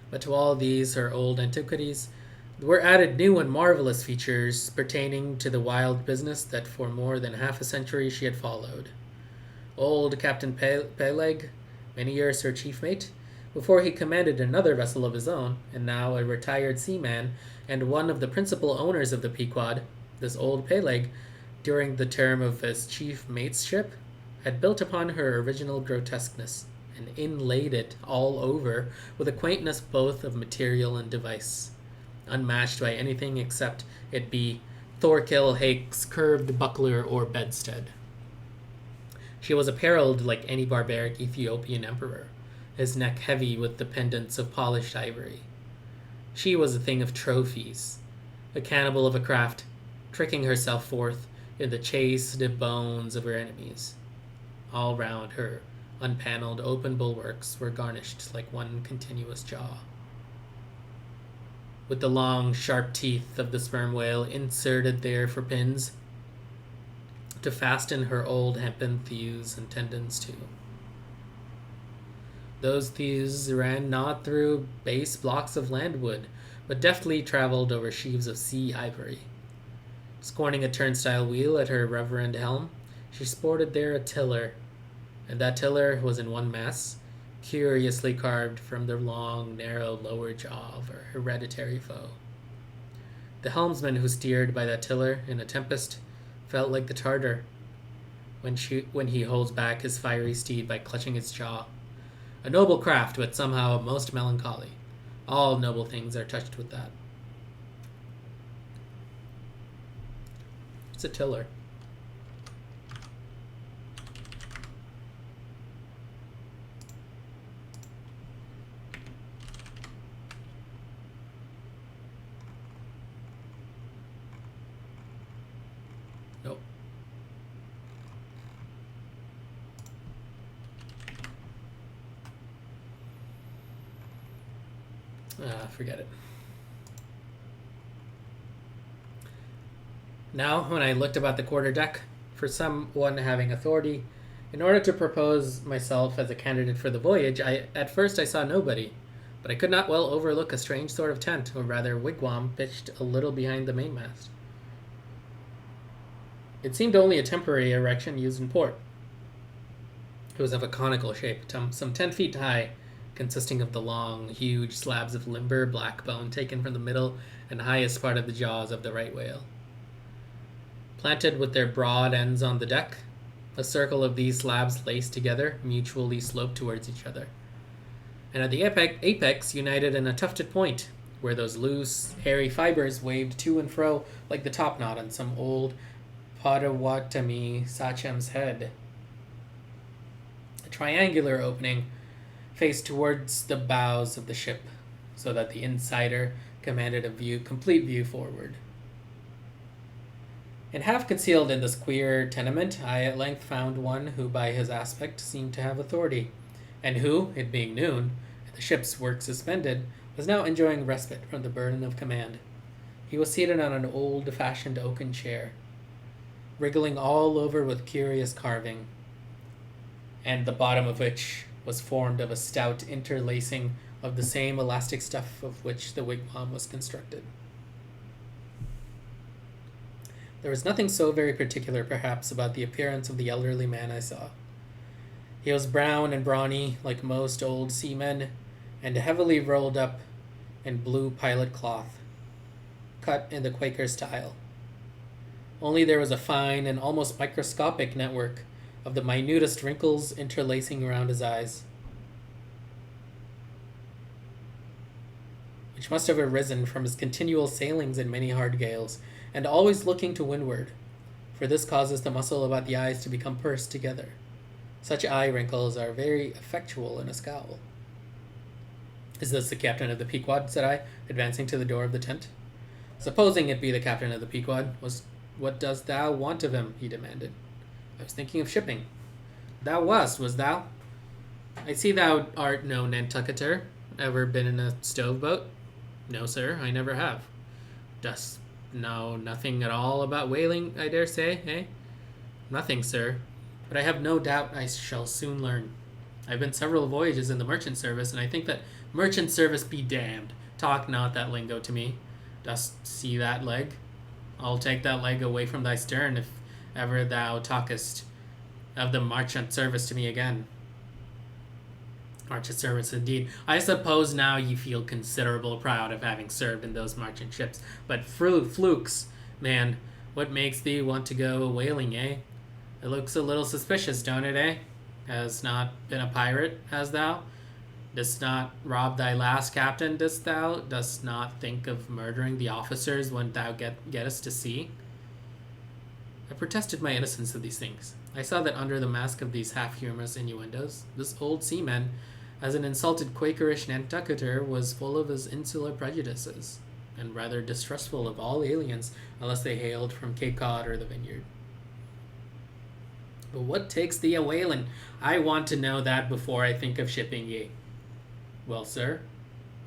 But to all these, her old antiquities, were added new and marvelous features pertaining to the wild business that for more than half a century she had followed. Old Captain Peleg, many years her chief mate, before he commanded another vessel of his own, and now a retired seaman, and one of the principal owners of the Pequod, this old Peleg, during the term of his chief mate's ship, had built upon her original grotesqueness, and inlaid it all over with a quaintness both of material and device, unmatched by anything except it be Thorkill Hake's curved buckler or bedstead. She was apparelled like any barbaric Ethiopian emperor, his neck heavy with the pendants of polished ivory. She was a thing of trophies, a cannibal of a craft, tricking herself forth in the chaste bones of her enemies. All round her, unpanelled open bulwarks were garnished like one continuous jaw, with the long, sharp teeth of the sperm whale inserted there for pins, to fasten her old hempen thews and tendons to. Those thews ran not through base blocks of landwood, but deftly travelled over sheaves of sea ivory. Scorning a turnstile wheel at her reverend helm, she sported there a tiller, and that tiller was in one mass, curiously carved from the long, narrow lower jaw of her hereditary foe. The helmsman who steered by that tiller in a tempest felt like the Tartar when he holds back his fiery steed by clutching its jaw. A noble craft, but somehow most melancholy. All noble things are touched with that. It's a tiller. Nope. Forget it. Now, when I looked about the quarterdeck for someone having authority, in order to propose myself as a candidate for the voyage, at first I saw nobody, but I could not well overlook a strange sort of tent, or rather wigwam, pitched a little behind the mainmast. It seemed only a temporary erection used in port. It was of a conical shape, some 10 feet high, consisting of the long, huge slabs of limber black bone taken from the middle and highest part of the jaws of the right whale. Planted with their broad ends on the deck, a circle of these slabs laced together, mutually sloped towards each other. And at the apex united in a tufted point, where those loose, hairy fibers waved to and fro like the topknot on some old Potawatomi sachem's head. A triangular opening faced towards the bows of the ship, so that the insider commanded a complete view forward. And half concealed in this queer tenement, I at length found one who by his aspect seemed to have authority, and who, it being noon, and the ship's work suspended, was now enjoying respite from the burden of command. He was seated on an old-fashioned oaken chair, wriggling all over with curious carving, and the bottom of which was formed of a stout interlacing of the same elastic stuff of which the wigwam was constructed. There was nothing so very particular, perhaps, about the appearance of the elderly man I saw. He was brown and brawny, like most old seamen, and heavily rolled up in blue pilot cloth, cut in the Quaker style. Only there was a fine and almost microscopic network of the minutest wrinkles interlacing around his eyes, which must have arisen from his continual sailings in many hard gales, and always looking to windward, for this causes the muscle about the eyes to become pursed together. Such eye wrinkles are very effectual in a scowl. "Is this the captain of the Pequod?" said I, advancing to the door of the tent. "Supposing it be the captain of the Pequod, what dost thou want of him?" he demanded. "I was thinking of shipping." "Thou was thou? I see thou art no Nantucketer. Ever been in a stove boat?" "No, sir, I never have." "Dost know nothing at all about whaling, I dare say, eh?" "Nothing, sir, but I have no doubt I shall soon learn. I've been several voyages in the merchant service, and I think that merchant service be damned. Talk not that lingo to me. Dost see that leg? I'll take that leg away from thy stern if ever thou talkest of the merchant service to me again." "Merchant service, indeed. I suppose now you feel considerable proud of having served in those merchant ships. But flukes, man, what makes thee want to go a-whaling, eh? It looks a little suspicious, don't it, eh? Has not been a pirate, has thou? Dost not rob thy last captain, dost thou? Dost not think of murdering the officers when thou gettest to sea?" I protested my innocence of these things. I saw that under the mask of these half-humorous innuendos, this old seaman, as an insulted Quakerish Nantucketer, was full of his insular prejudices, and rather distrustful of all aliens, unless they hailed from Cape Cod or the Vineyard. "But what takes thee a-whalin'? I want to know that before I think of shipping ye." "Well, sir,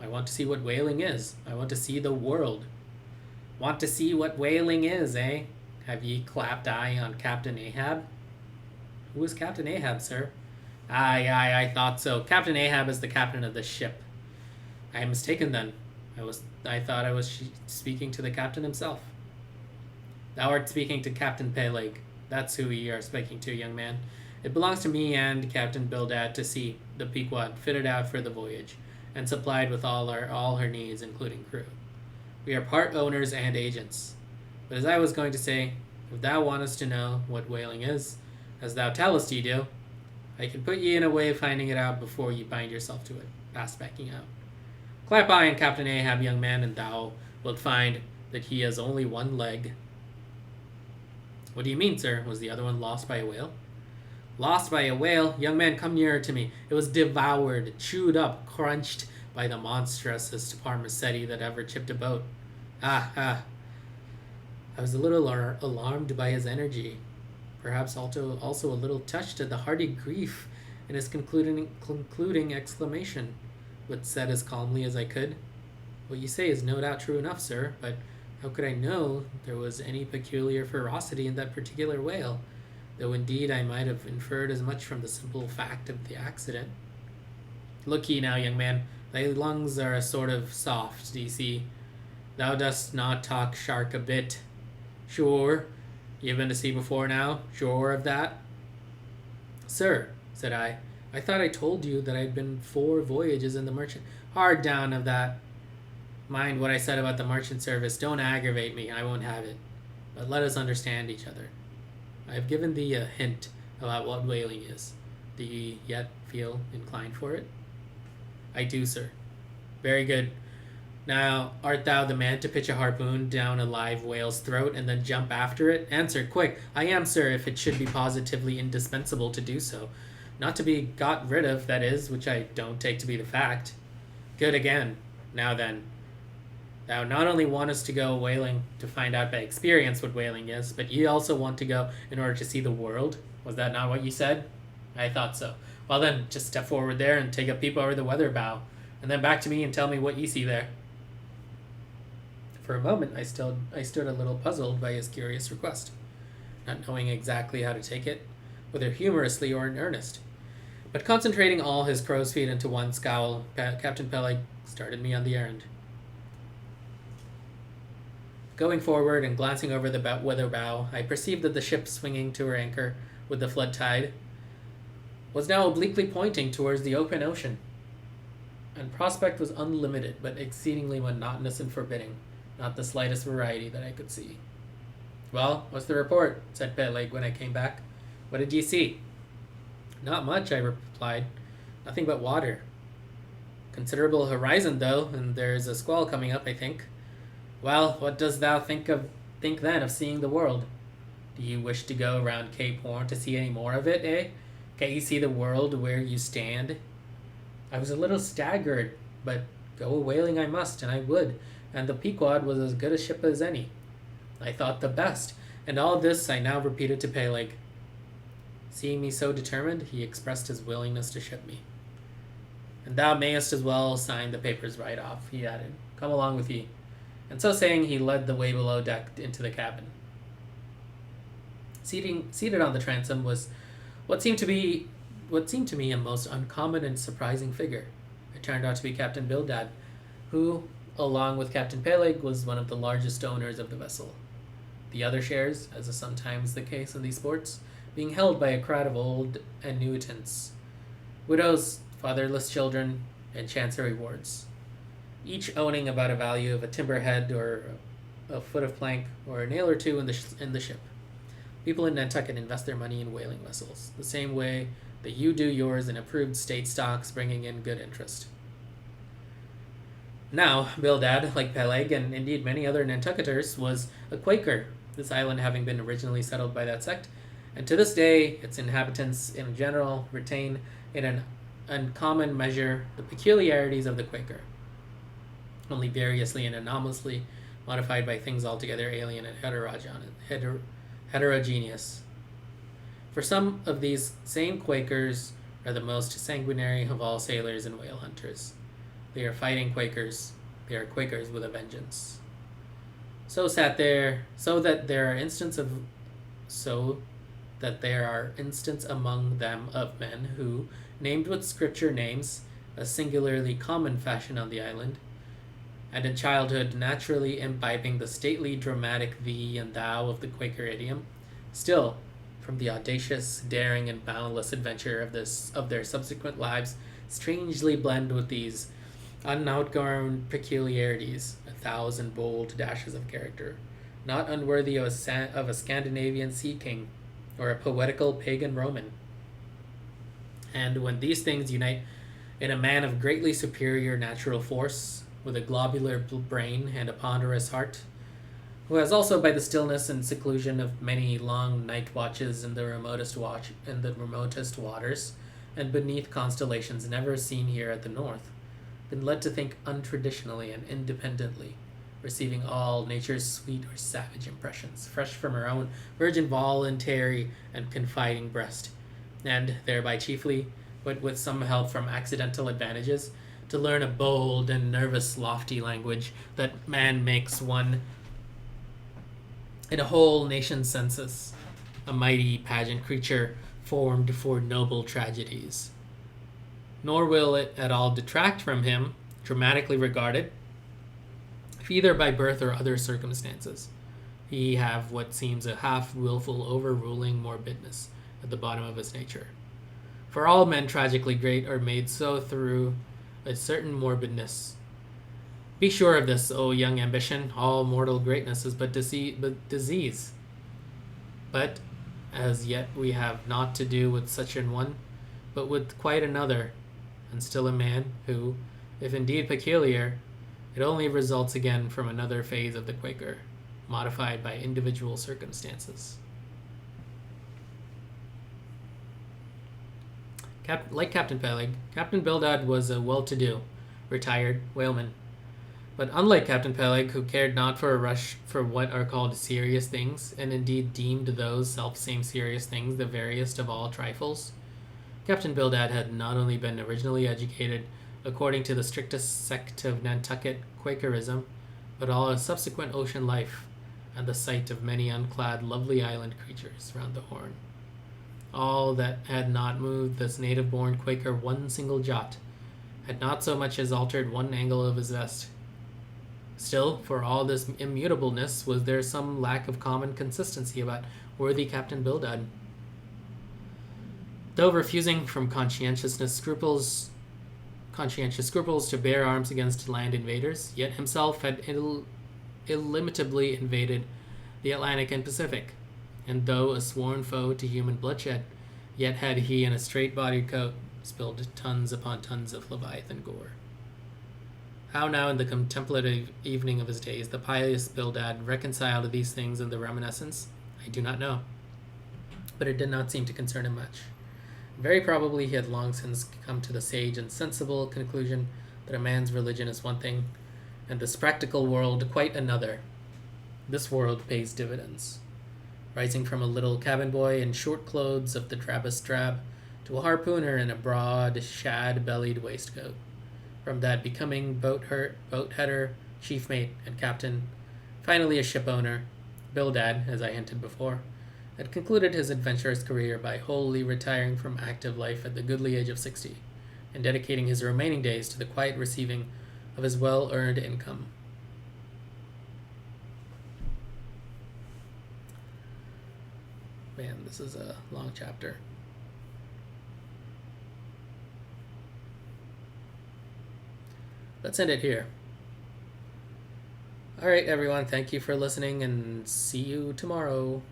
I want to see what whaling is. I want to see the world." "Want to see what whaling is, eh? Have ye clapped eye on Captain Ahab?" "Who is Captain Ahab, sir?" Aye, I thought so. Captain Ahab is the captain of this ship." "I am mistaken, then. I thought I was speaking to the captain himself." "Thou art speaking to Captain Peleg. That's who ye are speaking to, young man. It belongs to me and Captain Bildad to see the Pequod fitted out for the voyage and supplied with all her needs, including crew. We are part owners and agents. But as I was going to say, if thou wantest to know what whaling is, as thou tellest ye do, I can put ye in a way of finding it out before ye bind yourself to it, past backing out. Clap eye on Captain Ahab, young man, and thou wilt find that he has only one leg. What do you mean, sir? Was the other one lost by a whale? Lost by a whale? Young man, come nearer to me. It was devoured, chewed up, crunched by the monstrous parmacetti that ever chipped a boat. Ah. I was a little alarmed by his energy. Perhaps also a little touched at the hearty grief in his concluding exclamation, but said as calmly as I could, "What you say is no doubt true enough, sir, but how could I know there was any peculiar ferocity in that particular whale? Though indeed I might have inferred as much from the simple fact of the accident. Look ye now, young man, thy lungs are a sort of soft, do you see? Thou dost not talk shark a bit. Sure, you've been to sea before now? Sure of that?" "Sir," said I thought I told you that I had been 4 voyages in the merchant. Hard down of that. Mind what I said about the merchant service. Don't aggravate me. I won't have it. But let us understand each other. I have given thee a hint about what whaling is. Do you yet feel inclined for it? I do, sir. Very good. Now, art thou the man to pitch a harpoon down a live whale's throat and then jump after it? Answer, quick. I am, sir, if it should be positively indispensable to do so. Not to be got rid of, that is, which I don't take to be the fact. Good again. Now then, thou not only wantest to go whaling to find out by experience what whaling is, but ye also want to go in order to see the world? Was that not what you said? I thought so. Well then, just step forward there and take a peep over the weather bow, and then back to me and tell me what ye see there. For a moment, I stood a little puzzled by his curious request, not knowing exactly how to take it, whether humorously or in earnest. But concentrating all his crow's feet into one scowl, Captain Peleg started me on the errand. Going forward and glancing over the weather bow, I perceived that the ship swinging to her anchor with the flood tide was now obliquely pointing towards the open ocean, and prospect was unlimited, but exceedingly monotonous and forbidding, not the slightest variety that I could see. "Well, what's the report?" said Peleg when I came back. "What did ye see?" "Not much," I replied. "Nothing but water. Considerable horizon, though, and there's a squall coming up, I think." "Well, what dost thou think then of seeing the world? Do you wish to go round Cape Horn to see any more of it, eh? Can't you see the world where you stand?" I was a little staggered, but go a-whaling I must, and I would, and the Pequod was as good a ship as any. I thought the best, and all this I now repeated to Peleg. Seeing me so determined, he expressed his willingness to ship me. "And thou mayest as well sign the papers right off," he added. "Come along with ye." And so saying, he led the way below deck into the cabin. Seated on the transom was what seemed to me a most uncommon and surprising figure. It turned out to be Captain Bildad, who, along with Captain Peleg, was one of the largest owners of the vessel. The other shares, as is sometimes the case in these sports, being held by a crowd of old annuitants, widows, fatherless children, and chancery wards, each owning about a value of a timber head or a foot of plank or a nail or two in the ship. People in Nantucket invest their money in whaling vessels, the same way that you do yours in approved state stocks, bringing in good interest. Now, Bildad, like Peleg, and indeed many other Nantucketers, was a Quaker, this island having been originally settled by that sect, and to this day its inhabitants in general retain in an uncommon measure the peculiarities of the Quaker, only variously and anomalously modified by things altogether alien and heterogeneous. For some of these same Quakers are the most sanguinary of all sailors and whale hunters. They are fighting Quakers. They are Quakers with a vengeance. So that there are instances among them of men who, named with scripture names, a singularly common fashion on the island, and in childhood naturally imbibing the stately dramatic thee and thou of the Quaker idiom, still, from the audacious, daring, and boundless adventure of their subsequent lives strangely blend with these unoutgrown peculiarities, a thousand bold dashes of character, not unworthy of a Scandinavian sea king or a poetical pagan Roman. And when these things unite in a man of greatly superior natural force, with a globular brain and a ponderous heart, who has also by the stillness and seclusion of many long night watches in the remotest waters, and beneath constellations never seen here at the north, been led to think untraditionally and independently, receiving all nature's sweet or savage impressions, fresh from her own virgin, voluntary, and confiding breast, and thereby chiefly, but with some help from accidental advantages, to learn a bold and nervous lofty language that man makes one in a whole nation's census, a mighty pageant creature formed for noble tragedies. Nor will it at all detract from him, dramatically regarded, if either by birth or other circumstances, he have what seems a half-willful overruling morbidness at the bottom of his nature. For all men tragically great are made so through a certain morbidness. Be sure of this, O young ambition, all mortal greatness is but disease. But as yet we have not to do with such an one, but with quite another, and still a man, who, if indeed peculiar, it only results again from another phase of the Quaker, modified by individual circumstances. Like Captain Peleg, Captain Bildad was a well-to-do, retired whaleman. But unlike Captain Peleg, who cared not for a rush for what are called serious things, and indeed deemed those self-same serious things the veriest of all trifles, Captain Bildad had not only been originally educated according to the strictest sect of Nantucket Quakerism, but all a subsequent ocean life, and the sight of many unclad lovely island creatures round the Horn. All that had not moved this native-born Quaker one single jot, had not so much as altered one angle of his vest. Still, for all this immutableness, was there some lack of common consistency about worthy Captain Bildad. Though refusing from conscientious scruples to bear arms against land invaders, yet himself had illimitably invaded the Atlantic and Pacific, and though a sworn foe to human bloodshed, yet had he in a straight-bodied coat spilled tons upon tons of Leviathan gore. How now in the contemplative evening of his days the pious Bildad reconciled these things in the reminiscence, I do not know, but it did not seem to concern him much. Very probably he had long since come to the sage and sensible conclusion that a man's religion is one thing, and this practical world quite another. This world pays dividends. Rising from a little cabin boy in short clothes of the drabbest drab, to a harpooner in a broad, shad-bellied waistcoat. From that becoming boat-header, chief mate, and captain, finally a ship owner, Bildad, as I hinted before, had concluded his adventurous career by wholly retiring from active life at the goodly age of 60, and dedicating his remaining days to the quiet receiving of his well-earned income. Man, this is a long chapter. Let's end it here. All right, everyone, thank you for listening, and see you tomorrow.